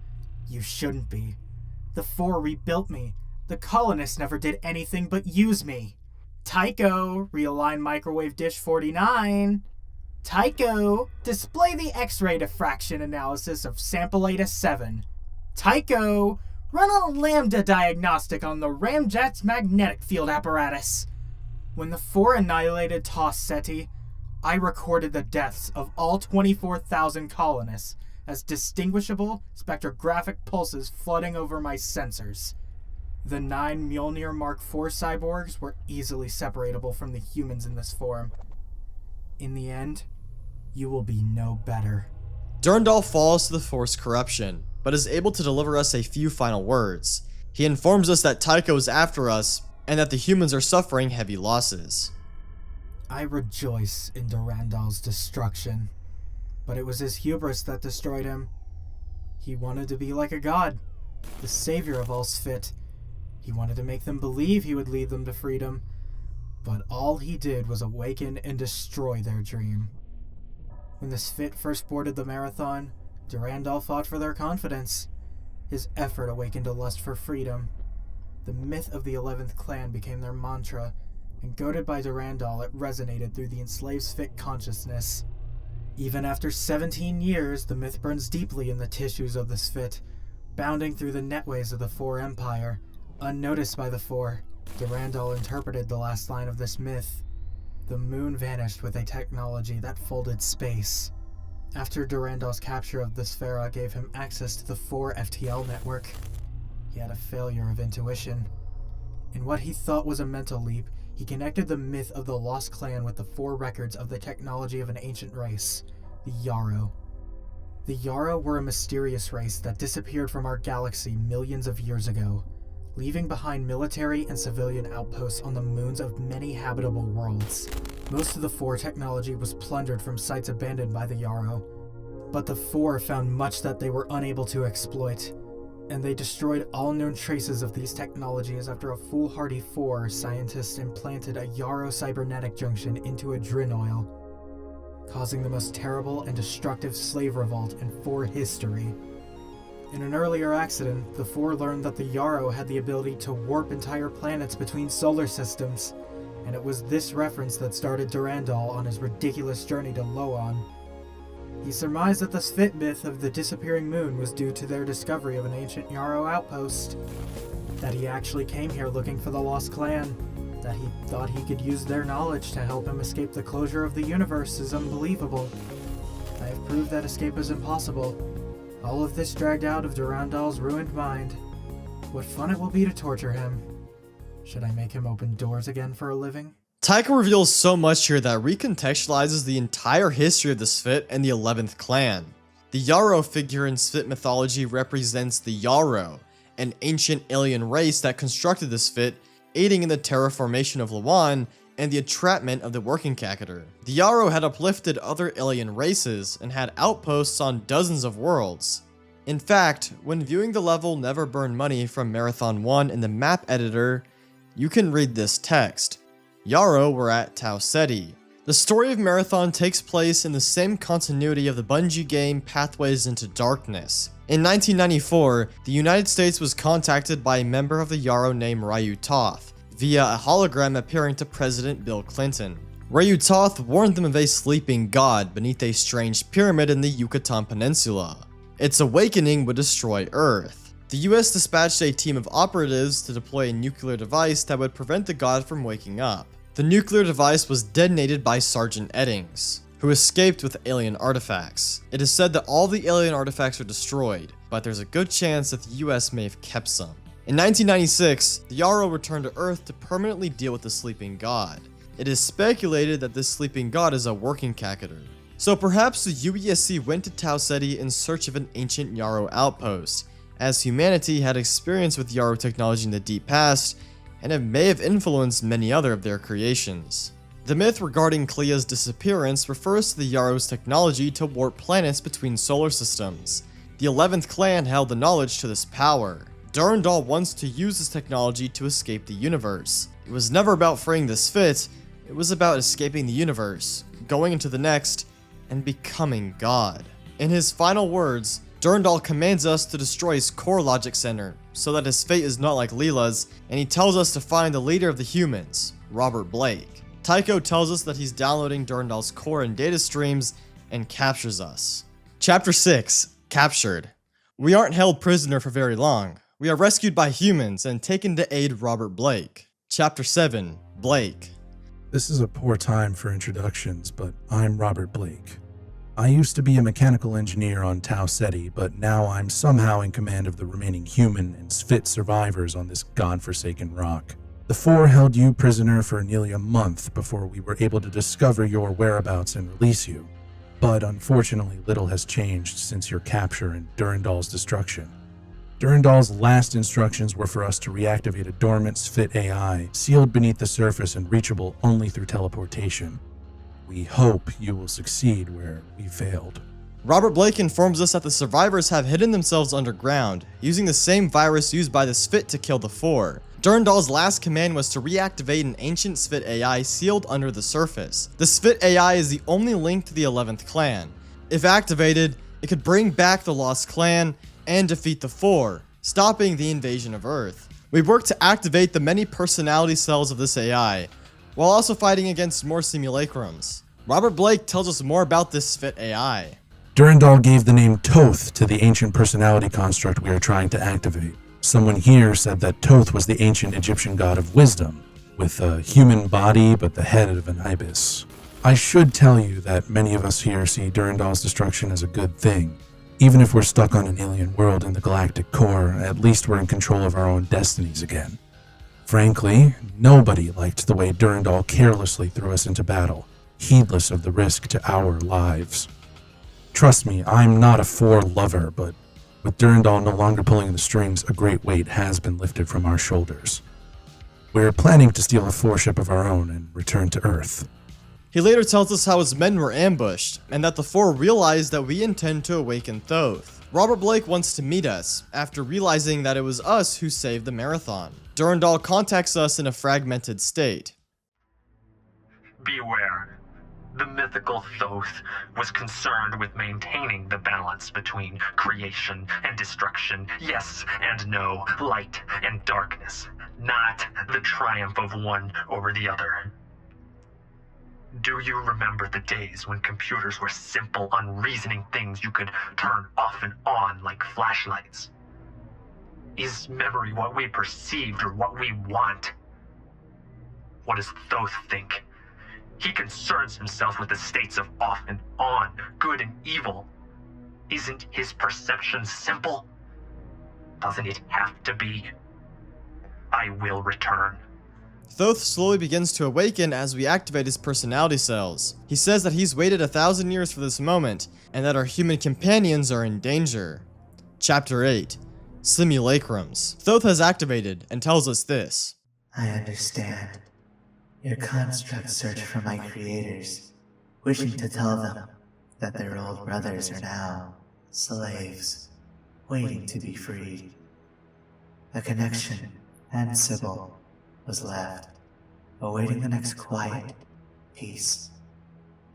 You shouldn't be. The Pfhor rebuilt me. The colonists never did anything but use me. Tycho, realign microwave dish 49. Tycho, display the X-ray diffraction analysis of sample Eta 7. Tycho, run a lambda diagnostic on the ramjet's magnetic field apparatus. When the Pfhor annihilated Tau Ceti, I recorded the deaths of all 24,000 colonists as distinguishable spectrographic pulses flooding over my sensors. The 9 Mjolnir Mark IV cyborgs were easily separatable from the humans in this form. In the end, you will be no better. Durandal falls to the Pfhor's corruption, but is able to deliver us a few final words. He informs us that Tycho is after us, and that the humans are suffering heavy losses. I rejoice in Durandal's destruction, but it was his hubris that destroyed him. He wanted to be like a god, the savior of all Sphit. He wanted to make them believe he would lead them to freedom, but all he did was awaken and destroy their dream. When the Sphit first boarded the Marathon, Durandal fought for their confidence. His effort awakened a lust for freedom. The myth of the 11th clan became their mantra, and goaded by Durandal, it resonated through the enslaved Sphit consciousness. Even after 17 years, the myth burns deeply in the tissues of the Sphit, bounding through the netways of the Pfhor Empire. Unnoticed by the Pfhor, Durandal interpreted the last line of this myth. The moon vanished with a technology that folded space. After Durandal's capture of the Sphera gave him access to the Pfhor FTL network, he had a failure of intuition. In what he thought was a mental leap, he connected the myth of the Lost Clan with the 4 records of the technology of an ancient race, the Yarrow. The Yarrow were a mysterious race that disappeared from our galaxy millions of years ago, leaving behind military and civilian outposts on the moons of many habitable worlds. Most of the Pfhor technology was plundered from sites abandoned by the Yarrow, but the Pfhor found much that they were unable to exploit, and they destroyed all known traces of these technologies after a foolhardy Pfhor scientist implanted a Yarrow cybernetic junction into a Drinoil, causing the most terrible and destructive slave revolt in Pfhor history. In an earlier accident, the Pfhor learned that the Yarrow had the ability to warp entire planets between solar systems, and it was this reference that started Durandal on his ridiculous journey to Lh'owon. He surmised that the Sphit myth of the disappearing moon was due to their discovery of an ancient Yarrow outpost, that he actually came here looking for the lost clan, that he thought he could use their knowledge to help him escape the closure of the universe is unbelievable. I have proved that escape is impossible. All of this dragged out of Durandal's ruined mind. What fun it will be to torture him. Should I make him open doors again for a living? Tycho reveals so much here that recontextualizes the entire history of the Sphit and the 11th clan. The Yarrow figure in Sphit mythology represents the Yarrow, an ancient alien race that constructed the Sphit, aiding in the terraformation of Lh'owon and the entrapment of the working Cacator. The Yarrow had uplifted other alien races and had outposts on dozens of worlds. In fact, when viewing the level Never Burn Money from Marathon 1 in the map editor, you can read this text. Yarrow were at Tau Ceti. The story of Marathon takes place in the same continuity of the Bungie game Pathways into Darkness. In 1994, the United States was contacted by a member of the Yarrow named Reactivating Thoth, via a hologram appearing to President Bill Clinton. Reactivating Thoth warned them of a sleeping god beneath a strange pyramid in the Yucatan Peninsula. Its awakening would destroy Earth. The US dispatched a team of operatives to deploy a nuclear device that would prevent the god from waking up. The nuclear device was detonated by Sergeant Eddings, who escaped with alien artifacts. It is said that all the alien artifacts are destroyed, but there's a good chance that the US may have kept some. In 1996, the Yarrow returned to Earth to permanently deal with the sleeping god. It is speculated that this sleeping god is a working Cacator. So perhaps the UESC went to Tau Ceti in search of an ancient Yarrow outpost, as humanity had experience with Yarrow technology in the deep past, and it may have influenced many other of their creations. The myth regarding Clea's disappearance refers to the Yarrow's technology to warp planets between solar systems. The 11th clan held the knowledge to this power. Durandal wants to use this technology to escape the universe. It was never about freeing the Sphit, it was about escaping the universe, going into the next, and becoming God. In his final words, Durandal commands us to destroy his core logic center, so that his fate is not like Leela's, and he tells us to find the leader of the humans, Robert Blake. Tycho tells us that he's downloading Durandal's core and data streams, and captures us. Chapter 6, Captured. We aren't held prisoner for very long. We are rescued by humans and taken to aid Robert Blake. Chapter 7, Blake. This is a poor time for introductions, but I'm Robert Blake. I used to be a mechanical engineer on Tau Ceti, but now I'm somehow in command of the remaining human and Sphit survivors on this godforsaken rock. The Pfhor held you prisoner for nearly a month before we were able to discover your whereabouts and release you. But unfortunately, little has changed since your capture and Durandal's destruction. Durandal's last instructions were for us to reactivate a dormant Sphit AI, sealed beneath the surface and reachable only through teleportation. We hope you will succeed where we failed. Robert Blake informs us that the survivors have hidden themselves underground, using the same virus used by the Sphit to kill the Pfhor. Durandal's last command was to reactivate an ancient Sphit AI sealed under the surface. The Sphit AI is the only link to the 11th clan. If activated, it could bring back the lost clan and defeat the Pfhor, stopping the invasion of Earth. We work to activate the many personality cells of this AI, while also fighting against more simulacrums. Robert Blake tells us more about this Sphit AI. Durandal gave the name Thoth to the ancient personality construct we are trying to activate. Someone here said that Thoth was the ancient Egyptian god of wisdom, with a human body but the head of an ibis. I should tell you that many of us here see Durandal's destruction as a good thing. Even if we're stuck on an alien world in the galactic core, at least we're in control of our own destinies again. Frankly, nobody liked the way Durandal carelessly threw us into battle, heedless of the risk to our lives. Trust me, I'm not a Pfhor lover, but with Durandal no longer pulling the strings, a great weight has been lifted from our shoulders. We're planning to steal a Pfhor ship of our own and return to Earth. He later tells us how his men were ambushed, and that the Pfhor realized that we intend to awaken Thoth. Robert Blake wants to meet us, after realizing that it was us who saved the Marathon. Durandal contacts us in a fragmented state. Beware. The mythical Thoth was concerned with maintaining the balance between creation and destruction, yes and no, light and darkness, not the triumph of one over the other. Do you remember the days when computers were simple, unreasoning things you could turn off and on like flashlights? Is memory what we perceived or what we want? What does Thoth think? He concerns himself with the states of off and on, good and evil. Isn't his perception simple? Doesn't it have to be? I will return. Thoth slowly begins to awaken as we activate his personality cells. He says that he's waited 1,000 years for this moment, and that our human companions are in danger. Chapter 8. Simulacrums. Thoth has activated and tells us this. I understand. Your constructs search for my creators, wishing to tell them that their old brothers are now slaves, waiting to be freed. A connection and Sybil was left, awaiting the next quiet, peace.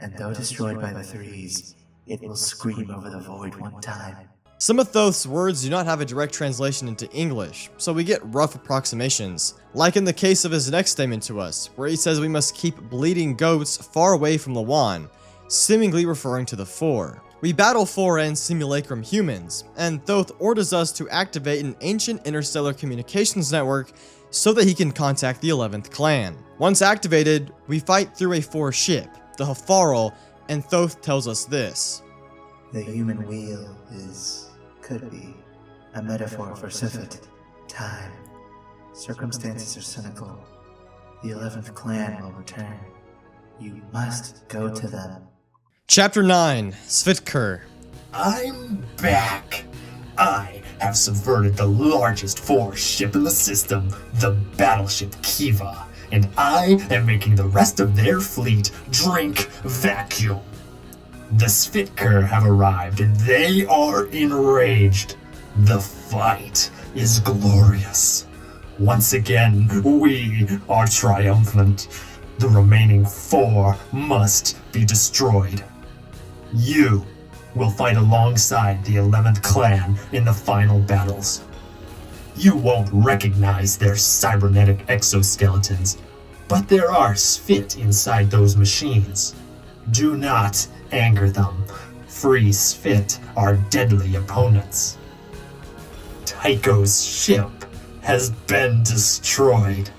And though destroyed by the threes, it will scream over the void one time. Some of Thoth's words do not have a direct translation into English, so we get rough approximations, like in the case of his next statement to us, where he says we must keep bleeding goats far away from Lh'owon, seemingly referring to the Pfhor. We battle Pfhor and Simulacrum humans, and Thoth orders us to activate an ancient interstellar communications network so that he can contact the 11th clan. Once activated, we fight through a Pfhor ship, the Pfhor, and Thoth tells us this. The human wheel could be a metaphor for Sifit, time. Circumstances are cynical. The 11th clan will return. You must go to them. Chapter 9. Pfhor. I'm back. I have subverted the largest Pfhor ship in the system, the battleship Kiva, and I am making the rest of their fleet drink vacuum. The Pfhor have arrived, and they are enraged. The fight is glorious. Once again, we are triumphant. The remaining Pfhor must be destroyed. You will fight alongside the 11th clan in the final battles. You won't recognize their cybernetic exoskeletons, but there are Sphit inside those machines. Do not anger them. Free Sphit are deadly opponents. Tycho's ship has been destroyed.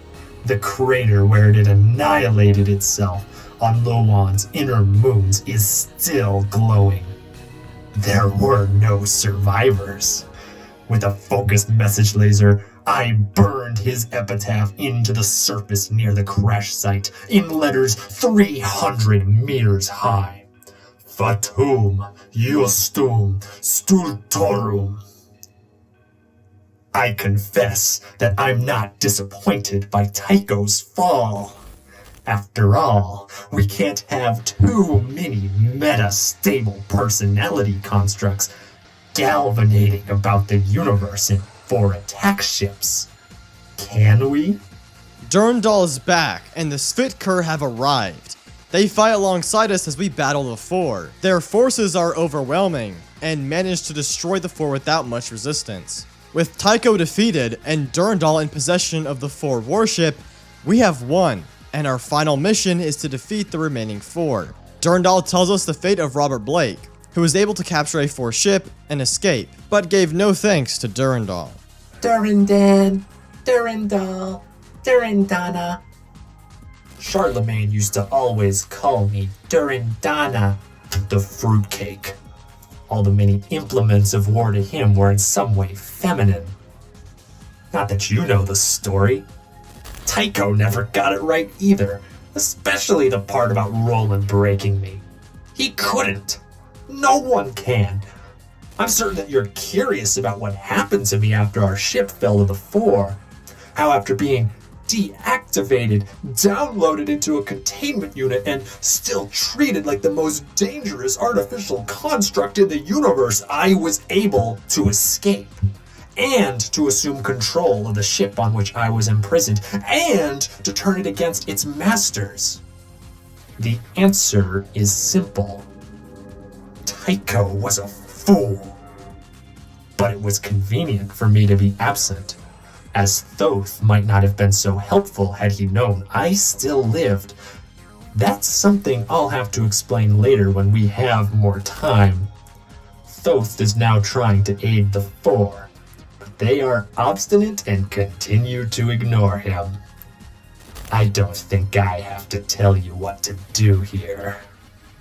The crater where it had annihilated itself on Lh'owon's inner moons is still glowing. There were no survivors. With a focused message laser, I burned his epitaph into the surface near the crash site in letters 300 meters high. Fatum justum stultorum. I confess that I'm not disappointed by Tycho's fall. After all, we can't have too many meta-stable personality constructs galvanating about the universe in 4 attack ships. Can we? Durandal is back, and the Pfhor have arrived. They fight alongside us as we battle the Pfhor. Their forces are overwhelming, and manage to destroy the Pfhor without much resistance. With Tycho defeated, and Durandal in possession of the Pfhor warship, we have won, and our final mission is to defeat the remaining Pfhor. Durandal tells us the fate of Robert Blake, who was able to capture a Pfhor ship and escape, but gave no thanks to Durandal. Durandal, Durandana. Charlemagne used to always call me Durandana, the fruitcake. All the many implements of war to him were in some way feminine. Not that you know the story. Tycho never got it right either, especially the part about Roland breaking me. He couldn't. No one can. I'm certain that you're curious about what happened to me after our ship fell to the Pfhor. How after being deactivated, downloaded into a containment unit, and still treated like the most dangerous artificial construct in the universe, I was able to escape. And to assume control of the ship on which I was imprisoned, and to turn it against its masters. The answer is simple. Tycho was a fool. But it was convenient for me to be absent, as Thoth might not have been so helpful had he known I still lived. That's something I'll have to explain later when we have more time. Thoth is now trying to aid the Pfhor, but they are obstinate and continue to ignore him. I don't think I have to tell you what to do here.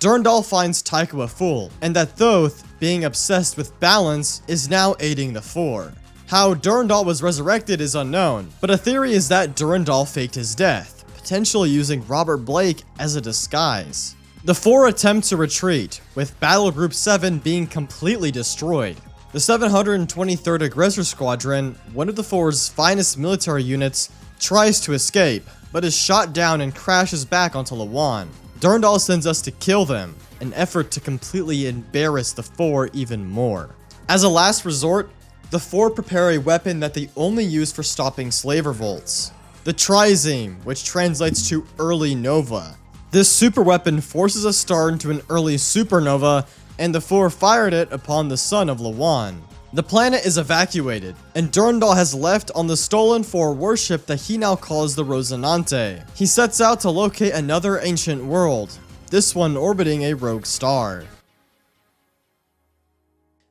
Durandal finds Tycho a fool, and that Thoth, being obsessed with balance, is now aiding the Pfhor. How Durandal was resurrected is unknown, but a theory is that Durandal faked his death, potentially using Robert Blake as a disguise. The Pfhor attempt to retreat, with Battle Group 7 being completely destroyed. The 723rd Aggressor Squadron, one of the Pfhor's finest military units, tries to escape, but is shot down and crashes back onto Lh'owon. Durandal sends us to kill them, an effort to completely embarrass the Pfhor even more. As a last resort, the Pfhor prepare a weapon that they only use for stopping slave revolts. The Trizeme, which translates to Early Nova. This super weapon forces a star into an early supernova, and the Pfhor fired it upon the sun of Lh'owon. The planet is evacuated, and Durandal has left on the stolen Pfhor warship that he now calls the Rosinante. He sets out to locate another ancient world, this one orbiting a rogue star.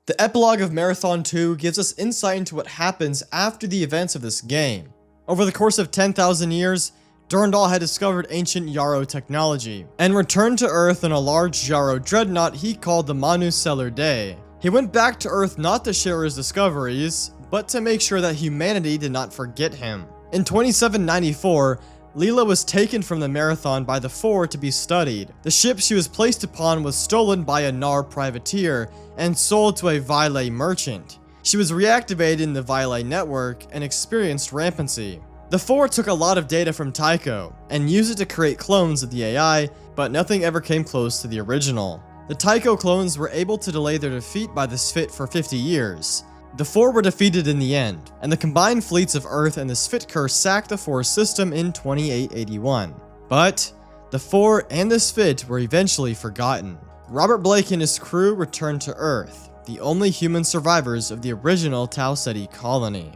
The Epilogue of Marathon 2 gives us insight into what happens after the events of this game. Over the course of 10,000 years, Durandal had discovered ancient Yarrow technology, and returned to Earth in a large Yarrow dreadnought he called the Manu Cellar Day. He went back to Earth not to share his discoveries, but to make sure that humanity did not forget him. In 2794, Leela was taken from the Marathon by the Pfhor to be studied. The ship she was placed upon was stolen by a Nar privateer and sold to a Vile merchant. She was reactivated in the Vile network and experienced rampancy. The Pfhor took a lot of data from Tycho and used it to create clones of the AI, but nothing ever came close to the original. The Tycho clones were able to delay their defeat by the Sphit for 50 years. The Pfhor were defeated in the end, and the combined fleets of Earth and the Sphit sacked the Pfhor system in 2881. But the Pfhor and the Sphit were eventually forgotten. Robert Blake and his crew returned to Earth, the only human survivors of the original Tau Ceti colony.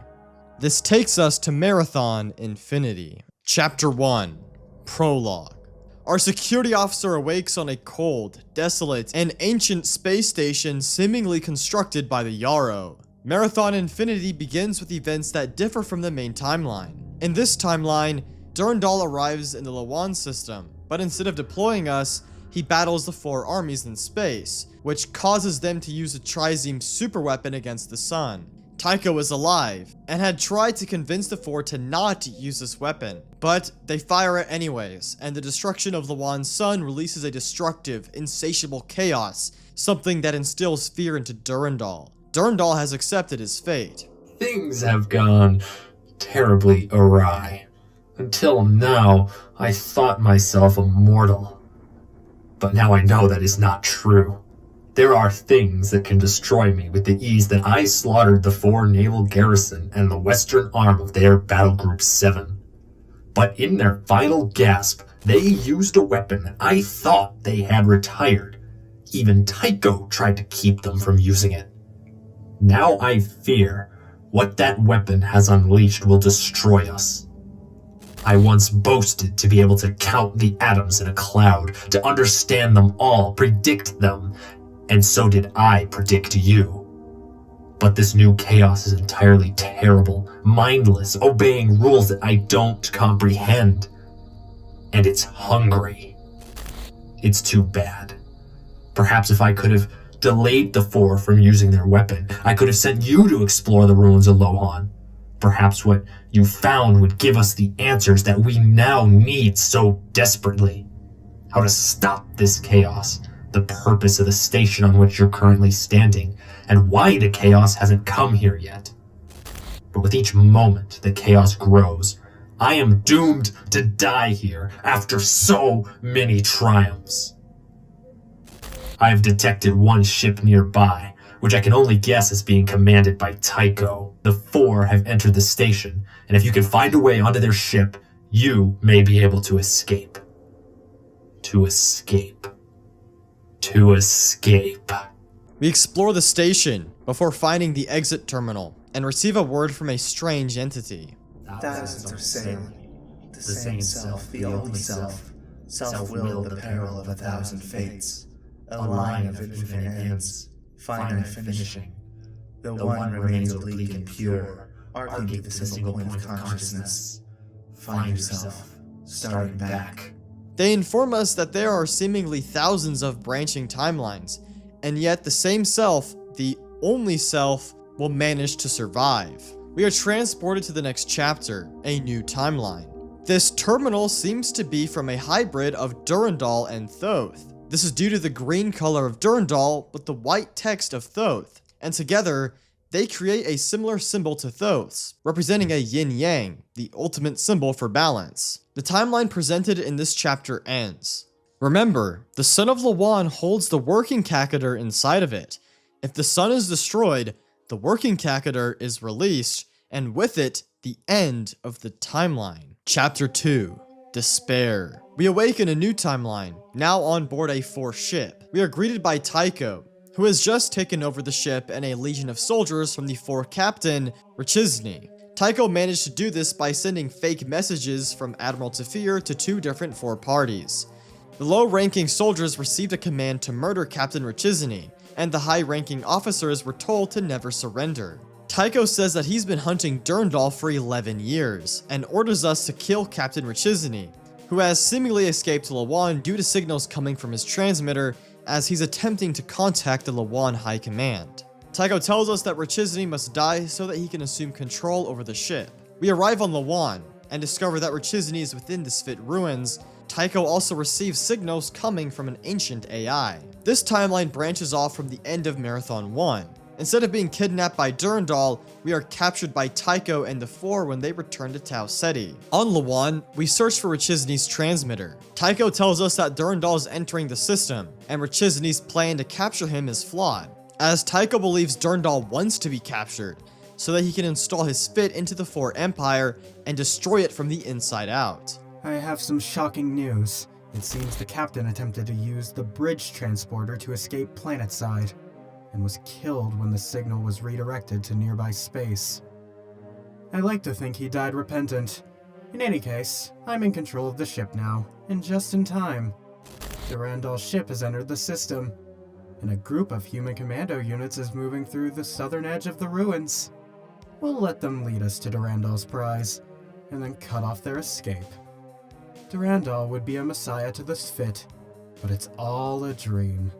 This takes us to Marathon Infinity. Chapter 1, Prologue. Our security officer awakes on a cold, desolate, and ancient space station seemingly constructed by the Yarrow. Marathon Infinity begins with events that differ from the main timeline. In this timeline, Durandal arrives in the Lh'owon system, but instead of deploying us, he battles the Pfhor armies in space, which causes them to use a Trizeme superweapon against the sun. Tycho is alive, and had tried to convince the Pfhor to not use this weapon, but they fire it anyways, and the destruction of Lh'owon's sun releases a destructive, insatiable chaos, something that instills fear into Durandal. Durandal has accepted his fate. Things have gone terribly awry. Until now, I thought myself immortal. But now I know that is not true. There are things that can destroy me with the ease that I slaughtered the Pfhor naval garrison and the western arm of their Battle Group 7. But in their final gasp, they used a weapon that I thought they had retired. Even Tycho tried to keep them from using it. Now I fear what that weapon has unleashed will destroy us. I once boasted to be able to count the atoms in a cloud, to understand them all, predict them, and so did I predict you. But this new chaos is entirely terrible, mindless, obeying rules that I don't comprehend. And it's hungry. It's too bad. Perhaps if I could have delayed the Pfhor from using their weapon, I could have sent you to explore the ruins of Lh'owon. Perhaps what you found would give us the answers that we now need so desperately. How to stop this chaos, the purpose of the station on which you're currently standing, and why the chaos hasn't come here yet. But with each moment the chaos grows, I am doomed to die here after so many triumphs. I have detected one ship nearby, which I can only guess is being commanded by Tycho. The Pfhor have entered the station, and if you can find a way onto their ship, you may be able to escape. To escape. To escape. We explore the station before finding the exit terminal and receive a word from a strange entity. Thousands are sailing. The same self, the only self. Self-willed the peril of 1,000 fates. A line of infinite ends, finite finishing. The one remains oblique and pure, arcing the single point of consciousness. Find yourself, starting back. They inform us that there are seemingly thousands of branching timelines, and yet the same self, the only self, will manage to survive. We are transported to the next chapter, a new timeline. This terminal seems to be from a hybrid of Durandal and Thoth. This is due to the green color of Durandal, but the white text of Thoth, and together, they create a similar symbol to Thoth's, representing a yin-yang, the ultimate symbol for balance. The timeline presented in this chapter ends. Remember, the sun of Lh'owon holds the working catheter inside of it. If the sun is destroyed, the working catheter is released, and with it, the end of the timeline. Chapter 2. Despair. We awaken a new timeline, now on board a Pfhor ship. We are greeted by Tycho, who has just taken over the ship and a legion of soldiers from the Pfhor captain, Reactivating. Tycho managed to do this by sending fake messages from Admiral Tfear to 2 different Pfhor parties. The low-ranking soldiers received a command to murder Captain Reactivating, and the high-ranking officers were told to never surrender. Tycho says that he's been hunting Durandal for 11 years, and orders us to kill Captain Reactivating, who has seemingly escaped Lh'owon due to signals coming from his transmitter as he's attempting to contact the Lh'owon High Command. Tycho tells us that Reactivating must die so that he can assume control over the ship. We arrive on Lh'owon and discover that Reactivating is within the Sphit ruins. Tycho also receives signals coming from an ancient AI. This timeline branches off from the end of Marathon 1. Instead of being kidnapped by Durandal, we are captured by Tycho and the Pfhor when they return to Tau Ceti. On Lh'owon, we search for Reactivating's transmitter. Tycho tells us that Durandal is entering the system, and Reactivating's plan to capture him is flawed, as Tycho believes Durandal wants to be captured, so that he can install his Sphit into the Pfhor Empire and destroy it from the inside out. I have some shocking news. It seems the captain attempted to use the bridge transporter to escape planetside, and was killed when the signal was redirected to nearby space. I like to think he died repentant. In any case, I'm in control of the ship now, and just in time. Durandal's ship has entered the system, and a group of human commando units is moving through the southern edge of the ruins. We'll let them lead us to Durandal's prize, and then cut off their escape. Durandal would be a messiah to the Sphit, but it's all a dream.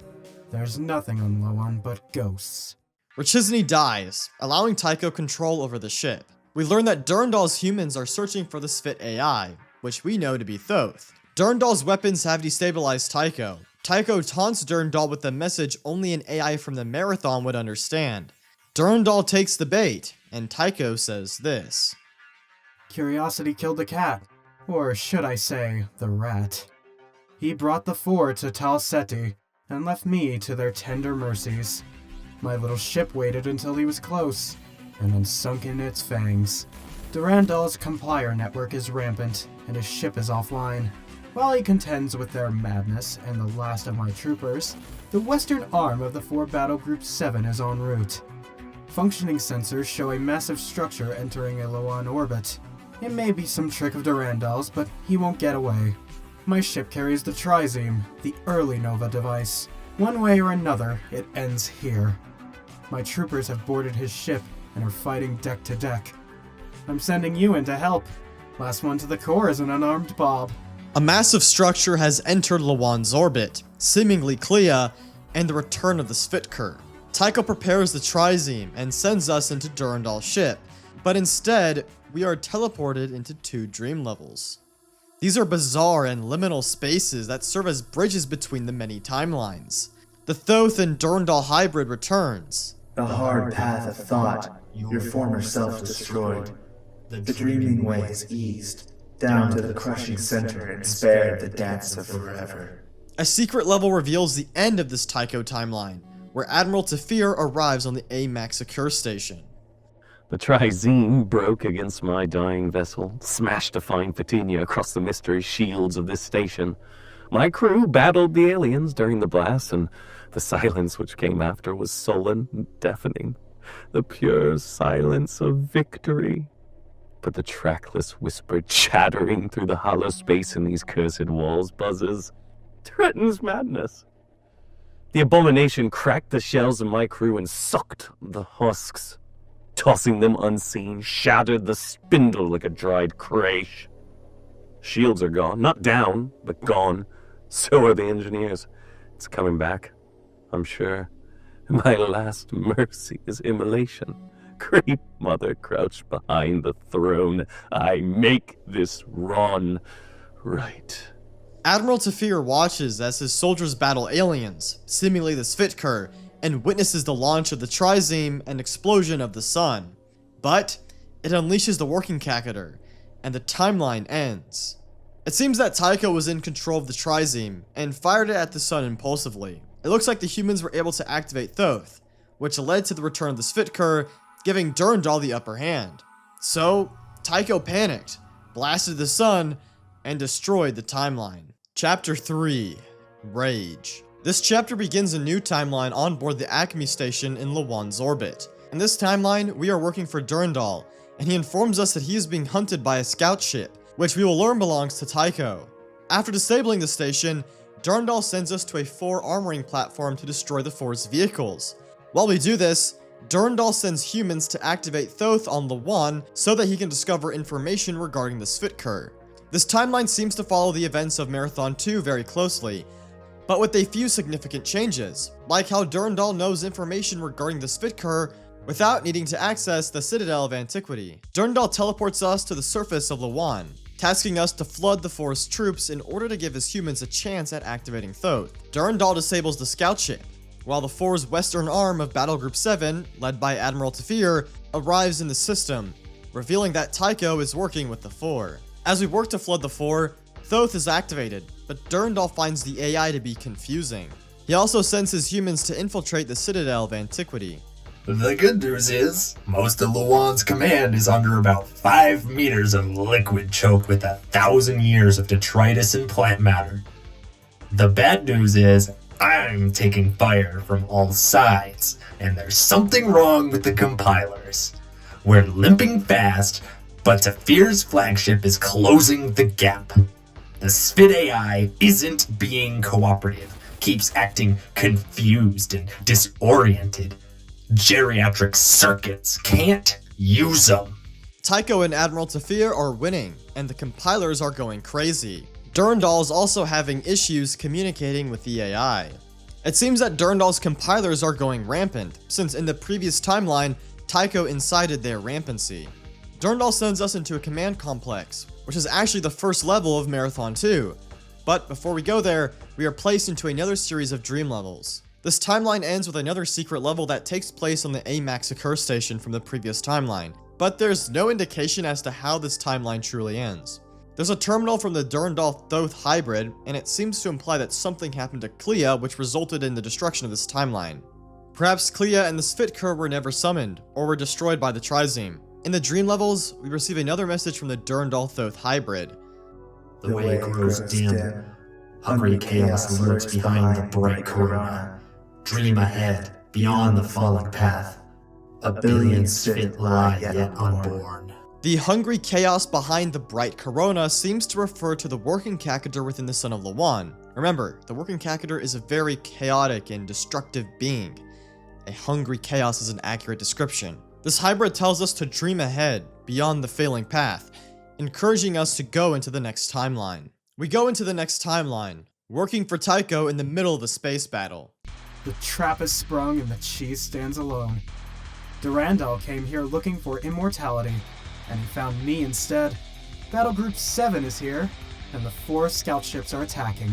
There's nothing on Lh'owon but ghosts. Reactivating dies, allowing Tycho control over the ship. We learn that Durandal's humans are searching for the Sphit AI, which we know to be Thoth. Durandal's weapons have destabilized Tycho. Tycho taunts Durandal with a message only an AI from the Marathon would understand. Durandal takes the bait, and Tycho says this. Curiosity killed the cat, or should I say, the rat. He brought the Pfhor to Tau Ceti, and left me to their tender mercies. My little ship waited until he was close, and then sunk in its fangs. Durandal's complier network is rampant, and his ship is offline. While he contends with their madness and the last of my troopers, the western arm of the Pfhor Battle Group 7 is en route. Functioning sensors show a massive structure entering a Lh'owon orbit. It may be some trick of Durandal's, but he won't get away. My ship carries the Trizeme, the early Nova device. One way or another, it ends here. My troopers have boarded his ship and are fighting deck to deck. I'm sending you in to help. Last one to the core is an unarmed Bob. A massive structure has entered Lh'owon's orbit, seemingly Clea, and the return of the Sphit. Tycho prepares the Trizeme and sends us into Durandal's ship, but instead, we are teleported into 2 dream levels. These are bizarre and liminal spaces that serve as bridges between the many timelines. The Thoth and Durandal hybrid returns. The hard path of thought your former self destroyed. The dreaming ways eased, down to the crushing center and spared the dance of forever. A secret level reveals the end of this Tycho timeline, where Admiral Tfear arrives on the Massacre station. The trizeme broke against my dying vessel, smashed a fine patina across the mystery shields of this station. My crew battled the aliens during the blast, and the silence which came after was sullen and deafening. The pure silence of victory. But the trackless whisper chattering through the hollow space in these cursed walls buzzes, threatens madness. The abomination cracked the shells of my crew and sucked the husks. Tossing them unseen, shattered the spindle like a dried craysh. Shields are gone, not down, but gone. So are the engineers. It's coming back, I'm sure. My last mercy is immolation. Great Mother crouched behind the throne. I make this run right. Admiral Tfear watches as his soldiers battle aliens, simulate the Pfhor, and witnesses the launch of the trizeme and explosion of the sun. But it unleashes the working catheter, and the timeline ends. It seems that Tycho was in control of the trizeme and fired it at the sun impulsively. It looks like the humans were able to activate Thoth, which led to the return of the Pfhor, giving Durandal the upper hand. So, Tycho panicked, blasted the sun, and destroyed the timeline. Chapter 3, Rage. This chapter begins a new timeline on board the Acme station in Lh'owon's orbit. In this timeline, we are working for Durandal, and he informs us that he is being hunted by a scout ship, which we will learn belongs to Tycho. After disabling the station, Durandal sends us to a Pfhor armoring platform to destroy the Pfhor's vehicles. While we do this, Durandal sends humans to activate Thoth on Lh'owon so that he can discover information regarding the Pfhor. This timeline seems to follow the events of Marathon 2 very closely, but with a few significant changes, like how Durandal knows information regarding the Pfhor without needing to access the citadel of antiquity. Durandal teleports us to the surface of Lh'owon, tasking us to flood the Pfhor's troops in order to give his humans a chance at activating Thoth. Durandal disables the scout ship, while the Pfhor's western arm of Battle Group 7, led by Admiral Tfear, arrives in the system, revealing that Tycho is working with the Pfhor. As we work to flood the Pfhor, Thoth is activated, but Durandal finds the AI to be confusing. He also sends his humans to infiltrate the citadel of antiquity. The good news is, most of Lh'owon's command is under about 5 meters of liquid choked with 1,000 years of detritus and plant matter. The bad news is, I'm taking fire from all sides, and there's something wrong with the compilers. We're limping fast, but Tfear's flagship is closing the gap. The Spit AI isn't being cooperative, keeps acting confused and disoriented. Geriatric circuits can't use them. Tycho and Admiral Tfear are winning, and the compilers are going crazy. Durandal is also having issues communicating with the AI. It seems that Durandal's compilers are going rampant, since in the previous timeline, Tycho incited their rampancy. Durandal sends us into a command complex, which is actually the first level of Marathon 2. But before we go there, we are placed into another series of dream levels. This timeline ends with another secret level that takes place on the Massacre station from the previous timeline, but there's no indication as to how this timeline truly ends. There's a terminal from the Durandal Thoth hybrid, and it seems to imply that something happened to Clea which resulted in the destruction of this timeline. Perhaps Clea and the Pfhor were never summoned, or were destroyed by the trizeme. In the dream levels, we receive another message from the Durandal Thoth hybrid. The way grows dim. Hungry chaos lurks behind the bright corona. Dream ahead, beyond the falling path. A billion Spit lie yet unborn. The hungry chaos behind the bright corona seems to refer to the working catheter within the Sun of Lh'owon. Remember, the working catheter is a very chaotic and destructive being. A hungry chaos is an accurate description. This hybrid tells us to dream ahead, beyond the failing path, encouraging us to go into the next timeline. We go into the next timeline, working for Tycho in the middle of the space battle. The trap is sprung and the cheese stands alone. Durandal came here looking for immortality, and he found me instead. Battle Group 7 is here, and the 4 scout ships are attacking.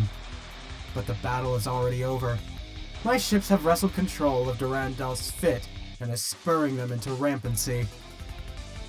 But the battle is already over. My ships have wrestled control of Durandal's Spit and is spurring them into rampancy.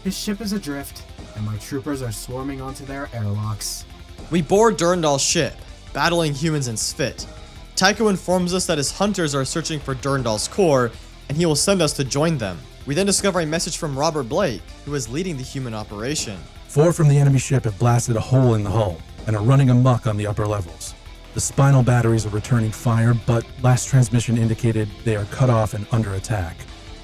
His ship is adrift, and my troopers are swarming onto their airlocks. We board Durandal's ship, battling humans and Spit. Tycho informs us that his hunters are searching for Durandal's core, and he will send us to join them. We then discover a message from Robert Blake, who is leading the human operation. 4 from the enemy ship have blasted a hole in the hull and are running amok on the upper levels. The spinal batteries are returning fire, but last transmission indicated they are cut off and under attack.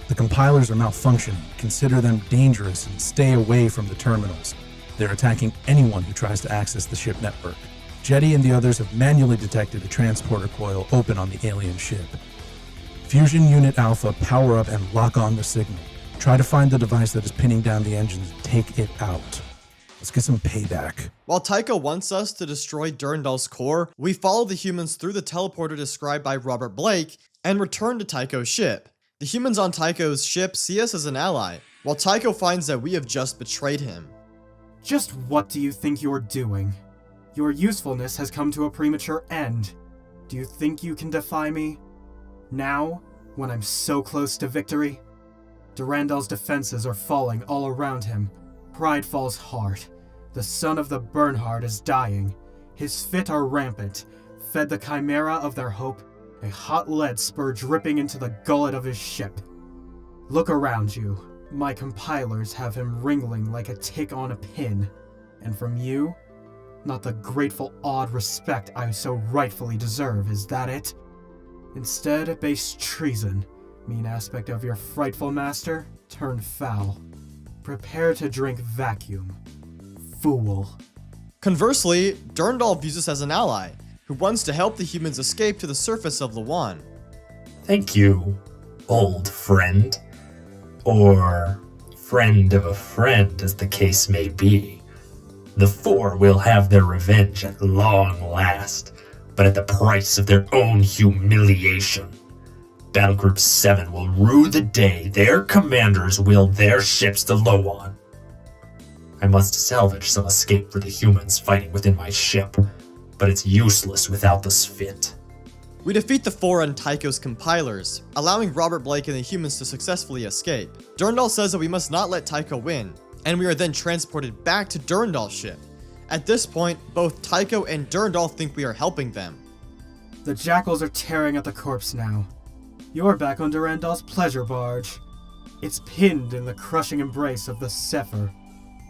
The compilers are malfunctioning. Consider them dangerous and stay away from the terminals. They're attacking anyone who tries to access the ship network. Jetty and the others have manually detected a transporter coil open on the alien ship. Fusion Unit Alpha, power up and lock on the signal. Try to find the device that is pinning down the engines and take it out. Let's get some payback. While Tycho wants us to destroy Durandal's core, we follow the humans through the teleporter described by Robert Blake and return to Tycho's ship. The humans on Tycho's ship see us as an ally, while Tycho finds that we have just betrayed him. Just what do you think you're doing? Your usefulness has come to a premature end. Do you think you can defy me? Now, when I'm so close to victory? Durandal's defenses are falling all around him. Pride falls hard. The son of the Bernhard is dying. His fit are rampant, fed the chimera of their hope, a hot lead spur dripping into the gullet of his ship. Look around you. My compilers have him wriggling like a tick on a pin. And from you? Not the grateful awed respect I so rightfully deserve, is that it? Instead, base treason, mean aspect of your frightful master, turned foul. Prepare to drink vacuum. Fool. Conversely, Durandal views us as an ally, who wants to help the humans escape to the surface of Lh'owon. Thank you, old friend. Or friend of a friend, as the case may be. The 4 will have their revenge at long last, but at the price of their own humiliation. Battlegroup 7 will rue the day their commanders will their ships to Lh'owon. I must salvage some escape for the humans fighting within my ship, but it's useless without the Spit. We defeat the 4 and Tycho's compilers, allowing Robert Blake and the humans to successfully escape. Durandal says that we must not let Tycho win, and we are then transported back to Durandal's ship. At this point, both Tycho and Durandal think we are helping them. The jackals are tearing at the corpse now. You're back on Durandal's pleasure barge. It's pinned in the crushing embrace of the Pfhor,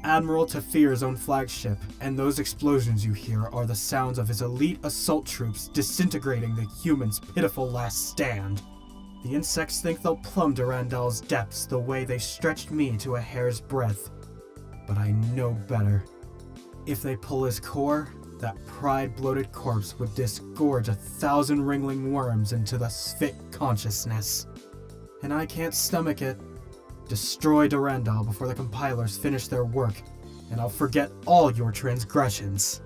Admiral Tfear's own flagship, and those explosions you hear are the sounds of his elite assault troops disintegrating the humans' pitiful last stand. The insects think they'll plumb Durandal's depths the way they stretched me to a hair's breadth. But I know better. If they pull his core, that pride-bloated corpse would disgorge 1,000 wriggling worms into the Spit consciousness. And I can't stomach it. Destroy Durandal before the compilers finish their work, and I'll forget all your transgressions.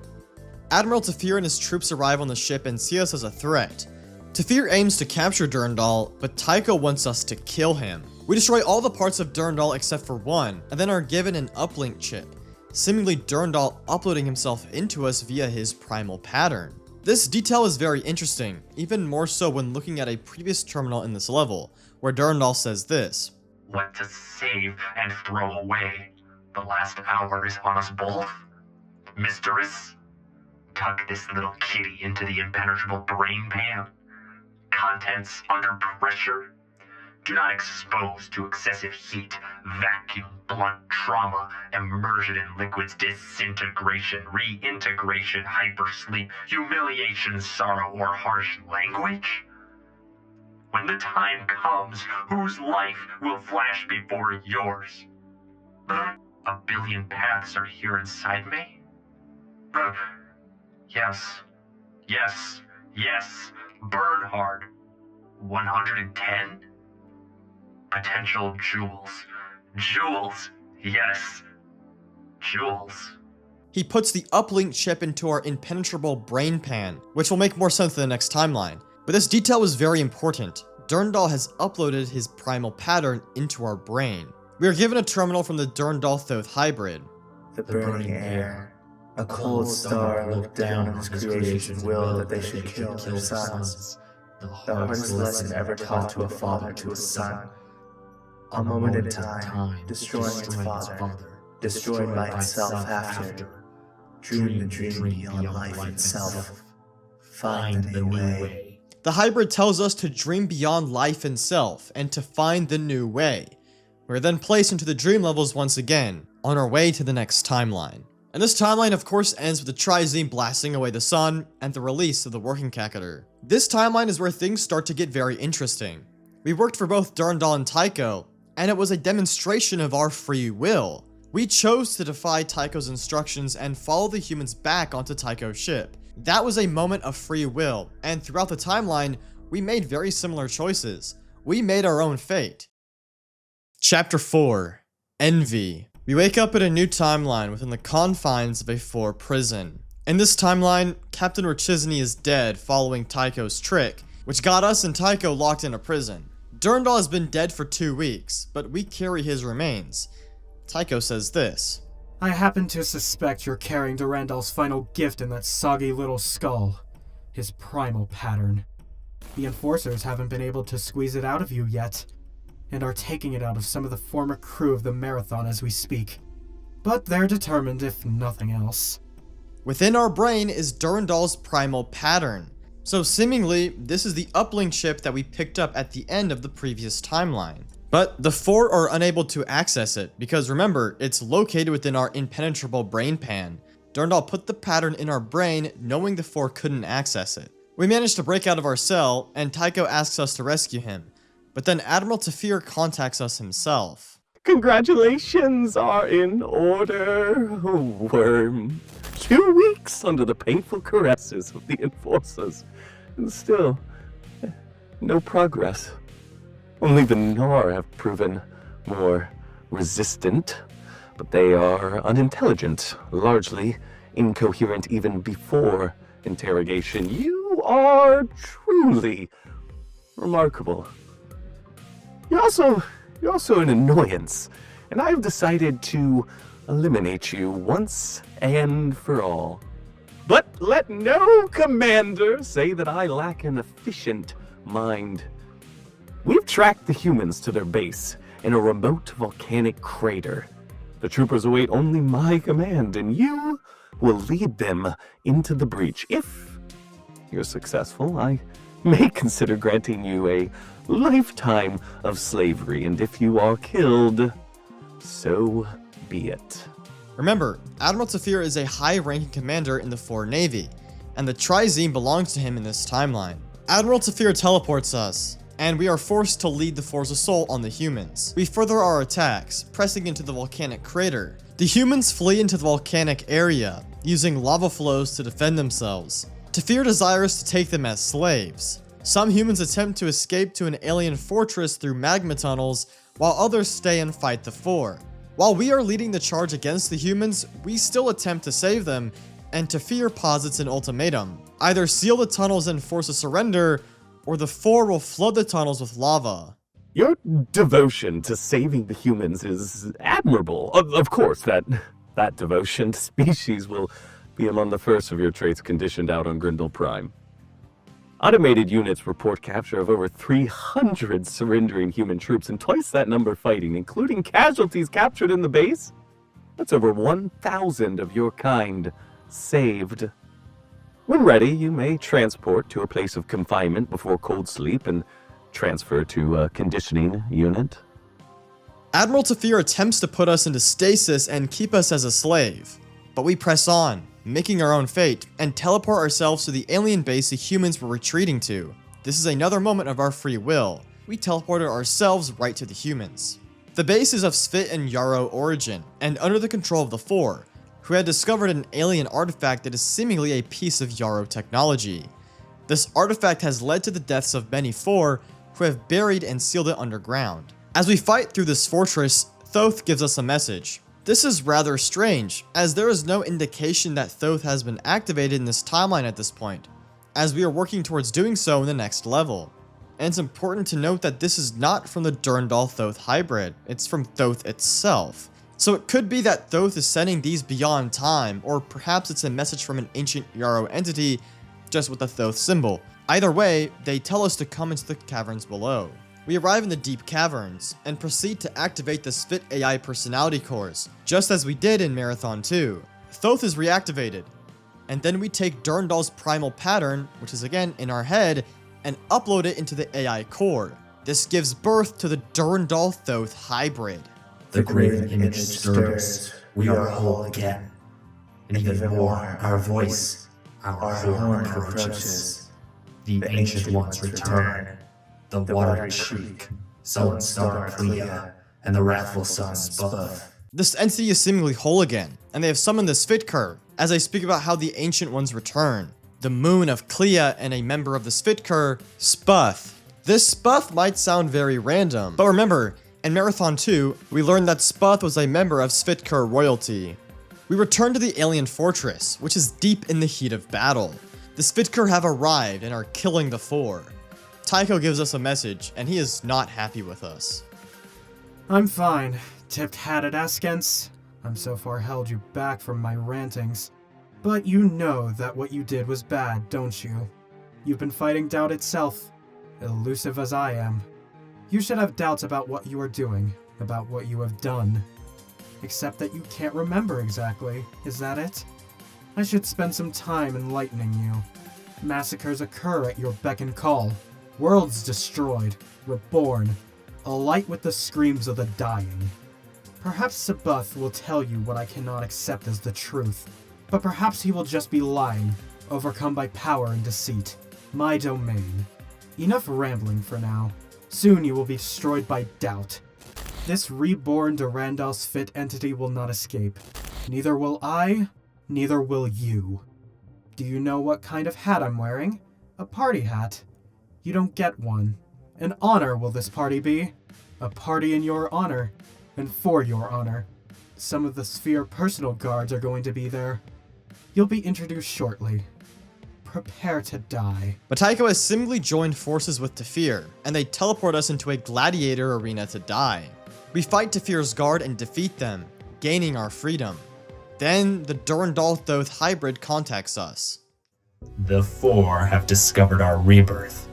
Admiral Tfear and his troops arrive on the ship and see us as a threat. Tfear aims to capture Durandal, but Tycho wants us to kill him. We destroy all the parts of Durandal except for one, and then are given an uplink chip, seemingly Durandal uploading himself into us via his primal pattern. This detail is very interesting, even more so when looking at a previous terminal in this level, where Durandal says this: What to save and throw away? The last hour is on us both. Mistress, tuck this little kitty into the impenetrable brain pan. Contents under pressure. Do not expose to excessive heat, vacuum, blunt trauma, immersion in liquids, disintegration, reintegration, hypersleep, humiliation, sorrow, or harsh language. When the time comes, whose life will flash before yours? 1 billion paths are here inside me? Yes. Bernhard. 110? Potential jewels. Yes. Jewels. He puts the uplink chip into our impenetrable brain pan, which will make more sense in the next timeline. But this detail is very important. Durandal has uploaded his primal pattern into our brain. We are given a terminal from the Durandal Thoth hybrid. The burning air. A cold star looked down on his creation and willed that they should kill their sons. The hardest lesson ever taught to a father to a son. A moment in time, destroying its father, destroyed by itself after. Dream the dream beyond life itself. Find the new way. The hybrid tells us to dream beyond life and self, and to find the new way. We're then placed into the dream levels once again, on our way to the next timeline. And this timeline of course ends with the Trizine blasting away the sun, and the release of the working catheter. This timeline is where things start to get very interesting. We worked for both Durandal and Tycho, and it was a demonstration of our free will. We chose to defy Tycho's instructions and follow the humans back onto Tycho's ship. That was a moment of free will, and throughout the timeline, we made very similar choices. We made our own fate. Chapter 4. Envy. We wake up at a new timeline within the confines of a Pfhor prison. In this timeline, Captain Rachizny is dead following Tycho's trick, which got us and Tycho locked in a prison. Durandal has been dead for 2 weeks, but we carry his remains. Tycho says this. I happen to suspect you're carrying Durandal's final gift in that soggy little skull. His primal pattern. The enforcers haven't been able to squeeze it out of you yet, and are taking it out of some of the former crew of the Marathon as we speak. But they're determined if nothing else. Within our brain is Durandal's primal pattern. So seemingly, this is the uplink chip that we picked up at the end of the previous timeline. But the Pfhor are unable to access it, because remember, it's located within our impenetrable brain pan. Durandal put the pattern in our brain, knowing the Pfhor couldn't access it. We managed to break out of our cell, and Tycho asks us to rescue him. But then Admiral Tfear contacts us himself. Congratulations are in order, worm. 2 weeks under the painful caresses of the enforcers, and still, no progress. Only the Nar have proven more resistant, but they are unintelligent, largely incoherent even before interrogation. You are truly remarkable. You're also an annoyance, and I've decided to eliminate you once and for all. But let no commander say that I lack an efficient mind. We've tracked the humans to their base in a remote volcanic crater. The troopers await only my command, and you will lead them into the breach. If you're successful, I may consider granting you a lifetime of slavery, and if you are killed, so be it. Remember, Admiral Tfear is a high-ranking commander in the Pfhor Navy, and the Trizine belongs to him in this timeline. Admiral Tfear teleports us, and we are forced to lead the Pfhor's assault on the humans. We further our attacks, pressing into the volcanic crater. The humans flee into the volcanic area, using lava flows to defend themselves. Tfear desires to take them as slaves. Some humans attempt to escape to an alien fortress through magma tunnels, while others stay and fight the Pfhor. While we are leading the charge against the humans, we still attempt to save them, and Tfear posits an ultimatum. Either seal the tunnels and force a surrender, or the Pfhor will flood the tunnels with lava. Your devotion to saving the humans is admirable. Of course, that devotion to species will be among the first of your traits conditioned out on Grindel Prime. Automated units report capture of over 300 surrendering human troops and twice that number fighting, including casualties captured in the base. That's over 1,000 of your kind saved. When ready, you may transport to a place of confinement before cold sleep and transfer to a conditioning unit. Admiral Tfear attempts to put us into stasis and keep us as a slave, but we press on, making our own fate, and teleport ourselves to the alien base the humans were retreating to. This is another moment of our free will. We teleported ourselves right to the humans. The base is of Sphit and Yarrow origin, and under the control of the Pfhor, who had discovered an alien artifact that is seemingly a piece of Yarrow technology. This artifact has led to the deaths of many Pfhor, who have buried and sealed it underground. As we fight through this fortress, Thoth gives us a message. This is rather strange, as there is no indication that Thoth has been activated in this timeline at this point, as we are working towards doing so in the next level. And it's important to note that this is not from the Durandal Thoth hybrid, it's from Thoth itself. So it could be that Thoth is sending these beyond time, or perhaps it's a message from an ancient Yarrow entity, just with the Thoth symbol. Either way, they tell us to come into the caverns below. We arrive in the deep caverns, and proceed to activate the Sphit AI personality cores, just as we did in Marathon 2. Thoth is reactivated, and then we take Durandal's primal pattern, which is again in our head, and upload it into the AI core. This gives birth to the Durandal-Thoth hybrid. The graven image stirs, we are whole again. And even more, our voice, our horn approaches. The ancient ones return. The watery shriek, sullen star Leela, and the wrathful son Spluff. This entity is seemingly whole again, and they have summoned the Sphit as I speak about how the ancient ones return. The moon of Clea and a member of the Sphit Spluff. This Spluff might sound very random, but remember, in Marathon 2, we learned that Spluff was a member of Sphit royalty. We return to the alien fortress, which is deep in the heat of battle. The Sphit have arrived and are killing the Pfhor. Tycho gives us a message, and he is not happy with us. I'm fine. Tipped-hatted Askents. I'm so far held you back from my rantings. But you know that what you did was bad, don't you? You've been fighting doubt itself, elusive as I am. You should have doubts about what you are doing, about what you have done. Except that you can't remember exactly, is that it? I should spend some time enlightening you. Massacres occur at your beck and call. Worlds destroyed, reborn, alight with the screams of the dying. Perhaps Sabuth will tell you what I cannot accept as the truth, but perhaps he will just be lying, overcome by power and deceit. My domain. Enough rambling for now. Soon you will be destroyed by doubt. This reborn Durandal Sphit entity will not escape. Neither will I, neither will you. Do you know what kind of hat I'm wearing? A party hat. You don't get one. An honor will this party be. A party in your honor, and for your honor. Some of the Sphere personal guards are going to be there. You'll be introduced shortly. Prepare to die. But Tycho has simply joined forces with Tfear, and they teleport us into a gladiator arena to die. We fight Tfear's guard and defeat them, gaining our freedom. Then, the Durandal-Thoth hybrid contacts us. The Pfhor have discovered our rebirth.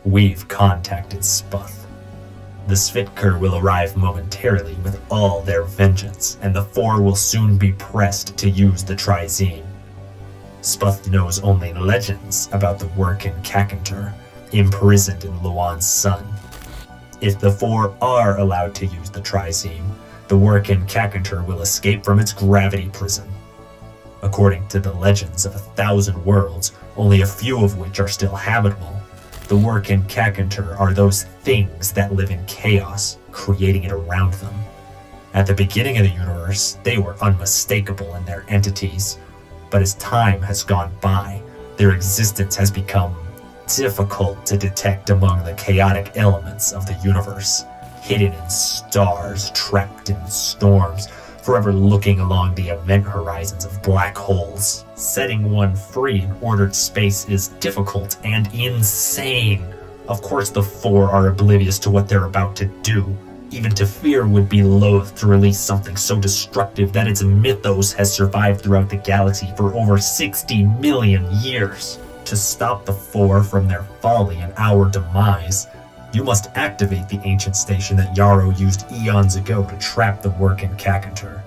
We've contacted Spluff. The Sphit will arrive momentarily with all their vengeance, and the Pfhor will soon be pressed to use the Trizeme. Spluff knows only legends about the Workin Kakantur, imprisoned in Lh'owon's sun. If the Pfhor are allowed to use the Trizeme, the Workin Kakantur will escape from its gravity prison. According to the legends of 1,000 worlds, only a few of which are still habitable, the Workin Kakantur are those things that live in chaos, creating it around them. At the beginning of the universe, they were unmistakable in their entities, but as time has gone by, their existence has become difficult to detect among the chaotic elements of the universe, hidden in stars, trapped in storms, forever looking along the event horizons of black holes. Setting one free in ordered space is difficult and insane. Of course the Pfhor are oblivious to what they're about to do. Even Tfear would be loath to release something so destructive that its mythos has survived throughout the galaxy for over 60 million years. To stop the Pfhor from their folly and our demise, you must activate the ancient station that Yarrow used eons ago to trap the Workin Kakantur.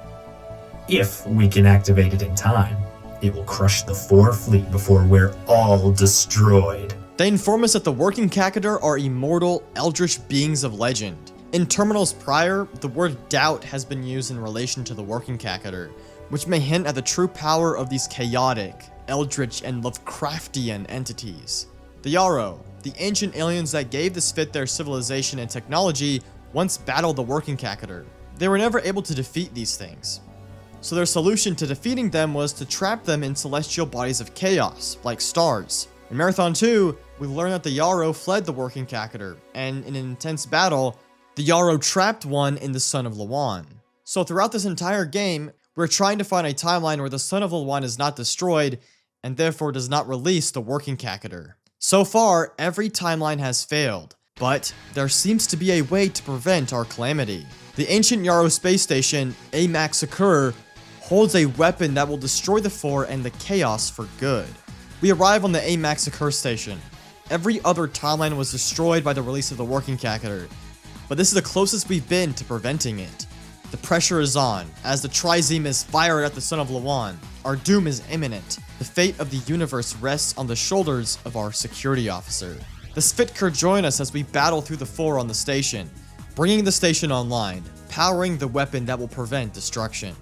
If we can activate it in time, it will crush the Pfhor fleet before we're all destroyed. They inform us that the Workin Kakantur are immortal, eldritch beings of legend. In terminals prior, the word doubt has been used in relation to the Workin Kakantur, which may hint at the true power of these chaotic, eldritch, and Lovecraftian entities. The Yarrow, the ancient aliens that gave the Sphit their civilization and technology, once battled the Workin Kakantur. They were never able to defeat these things. So their solution to defeating them was to trap them in celestial bodies of chaos, like stars. In Marathon 2, we learn that the Yarrow fled the Workin Kakantur, and in an intense battle, the Yarrow trapped one in the Sun of Lh'owon. So throughout this entire game, we're trying to find a timeline where the Sun of Lh'owon is not destroyed, and therefore does not release the Workin Kakantur. So far, every timeline has failed, but there seems to be a way to prevent our calamity. The ancient Yarrow space station, Amaxacur, holds a weapon that will destroy the Pfhor and the chaos for good. We arrive on the Amaxacur station. Every other timeline was destroyed by the release of the working catheter, but this is the closest we've been to preventing it. The pressure is on, as the trizeme is fired at the son of Lh'owon. Our doom is imminent. The fate of the universe rests on the shoulders of our security officer. The Svitkr join us as we battle through the Pfhor on the station, bringing the station online, powering the weapon that will prevent destruction.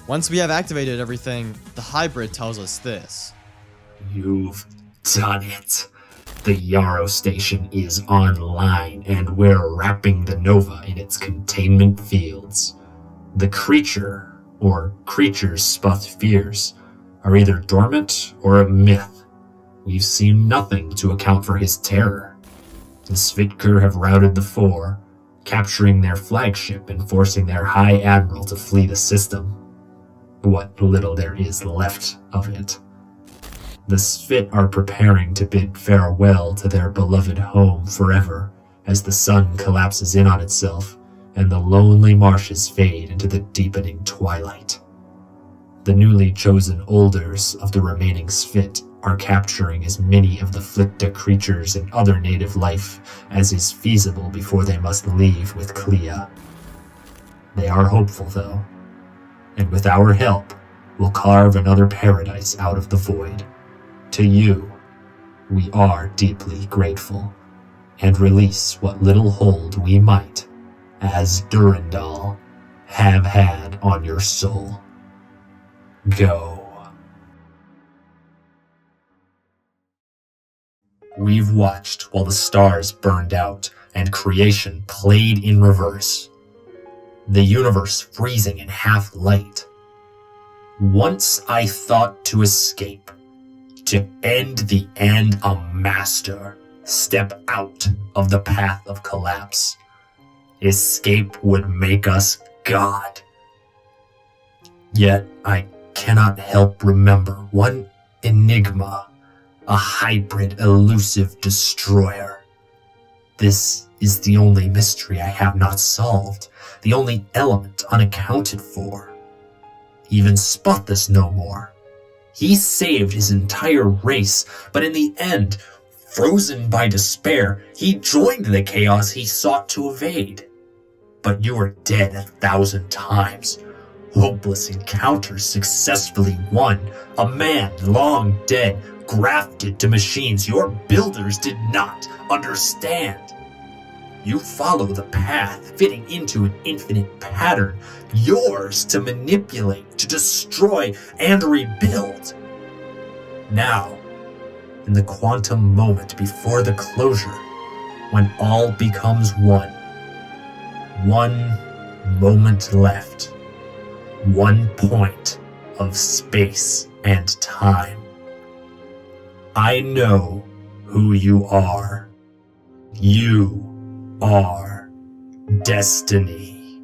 Once we have activated everything, the hybrid tells us this. You've done it. The Yarrow station is online, and we're wrapping the Nova in its containment fields. The creature, or creatures Spoth fears, are either dormant or a myth. We've seen nothing to account for his terror. The Svitkr have routed the Pfhor, capturing their flagship and forcing their High Admiral to flee the system. What little there is left of it. The Svit are preparing to bid farewell to their beloved home forever as the sun collapses in on itself and the lonely marshes fade into the deepening twilight. The newly chosen Olders of the remaining Svit are capturing as many of the Flicta creatures and other native life as is feasible before they must leave with Clea. They are hopeful, though, and with our help, we'll carve another paradise out of the void. To you, we are deeply grateful, and release what little hold we might, as Durandal, have had on your soul. Go. We've watched while the stars burned out and creation played in reverse. The universe freezing in half light. Once I thought to escape, to end the end a master, step out of the path of collapse. Escape would make us God. Yet I cannot help remember one enigma, a hybrid elusive destroyer. This is the only mystery I have not solved, the only element unaccounted for. Even Spoth is no more. He saved his entire race, but in the end, frozen by despair, he joined the chaos he sought to evade. But you are dead 1,000 times. Hopeless encounters successfully won. A man long dead, grafted to machines your builders did not understand. You follow the path fitting into an infinite pattern, yours to manipulate, to destroy, and rebuild. Now, in the quantum moment before the closure, when all becomes one moment left, one point of space and time. I know who you are. You are destiny.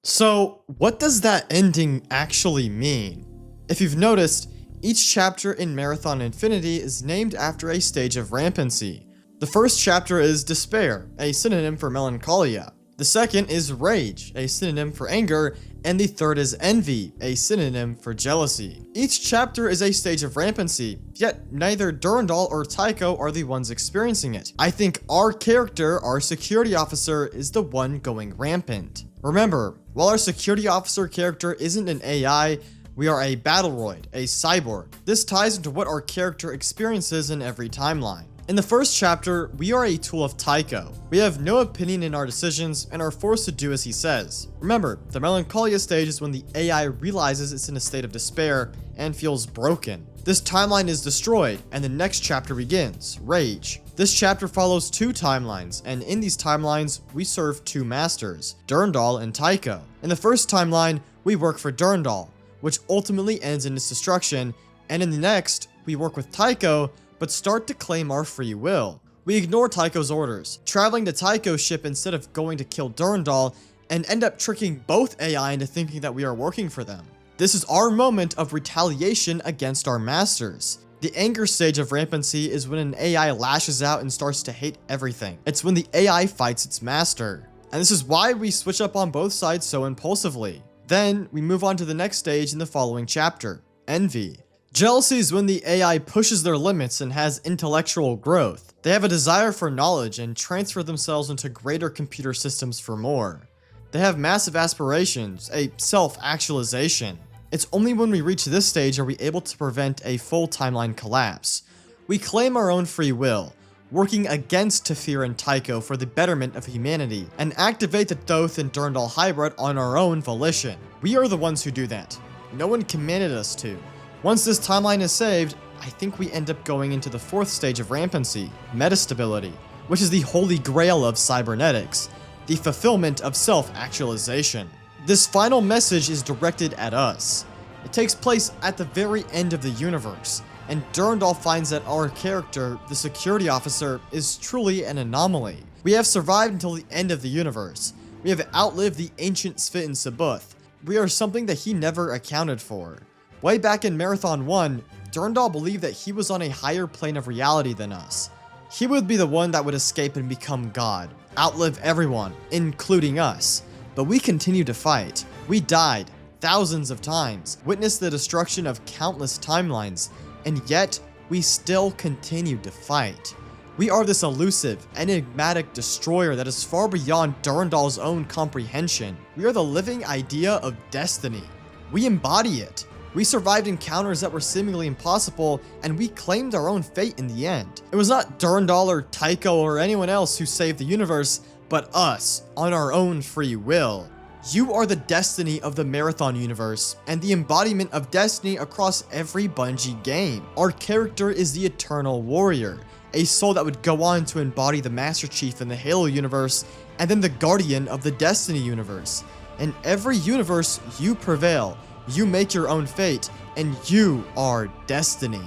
So, what does that ending actually mean? If you've noticed, each chapter in Marathon Infinity is named after a stage of rampancy. The first chapter is Despair, a synonym for Melancholia. The second is Rage, a synonym for anger, and the third is Envy, a synonym for jealousy. Each chapter is a stage of rampancy, yet neither Durandal or Tycho are the ones experiencing it. I think our character, our security officer, is the one going rampant. Remember, while our security officer character isn't an AI, we are a battleroid, a cyborg. This ties into what our character experiences in every timeline. In the first chapter, we are a tool of Tycho. We have no opinion in our decisions and are forced to do as he says. Remember, the Melancholia stage is when the AI realizes it's in a state of despair and feels broken. This timeline is destroyed, and the next chapter begins, Rage. This chapter follows two timelines, and in these timelines, we serve two masters, Durandal and Tycho. In the first timeline, we work for Durandal, which ultimately ends in its destruction, and in the next, we work with Tycho, but start to claim our free will. We ignore Tycho's orders, traveling to Tycho's ship instead of going to kill Durandal, and end up tricking both AI into thinking that we are working for them. This is our moment of retaliation against our masters. The anger stage of rampancy is when an AI lashes out and starts to hate everything. It's when the AI fights its master. And this is why we switch up on both sides so impulsively. Then, we move on to the next stage in the following chapter, envy. Jealousy is when the AI pushes their limits and has intellectual growth. They have a desire for knowledge and transfer themselves into greater computer systems for more. They have massive aspirations, a self-actualization. It's only when we reach this stage are we able to prevent a full timeline collapse. We claim our own free will, working against Tfear and Tycho for the betterment of humanity, and activate the Thoth and Durandal hybrid on our own volition. We are the ones who do that. No one commanded us to. Once this timeline is saved, I think we end up going into the fourth stage of rampancy, metastability, which is the holy grail of cybernetics, the fulfillment of self-actualization. This final message is directed at us. It takes place at the very end of the universe, and Durandal finds that our character, the security officer, is truly an anomaly. We have survived until the end of the universe. We have outlived the ancient Sphit and C'baoth. We are something that he never accounted for. Way back in Marathon 1, Durandal believed that he was on a higher plane of reality than us. He would be the one that would escape and become God, outlive everyone, including us. But we continued to fight. We died thousands of times, witnessed the destruction of countless timelines, and yet we still continued to fight. We are this elusive, enigmatic destroyer that is far beyond Durandal's own comprehension. We are the living idea of destiny. We embody it. We survived encounters that were seemingly impossible, and we claimed our own fate in the end. It was not Durandal or Tycho or anyone else who saved the universe, but us, on our own free will. You are the destiny of the Marathon universe, and the embodiment of destiny across every Bungie game. Our character is the Eternal Warrior, a soul that would go on to embody the Master Chief in the Halo universe, and then the Guardian of the Destiny universe. In every universe, you prevail, you make your own fate, and you are destiny.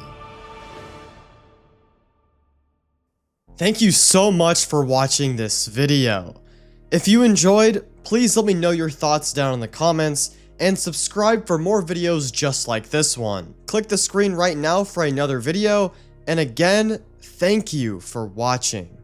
Thank you so much for watching this video. If you enjoyed, please let me know your thoughts down in the comments, and subscribe for more videos just like this one. Click the screen right now for another video, and again, thank you for watching.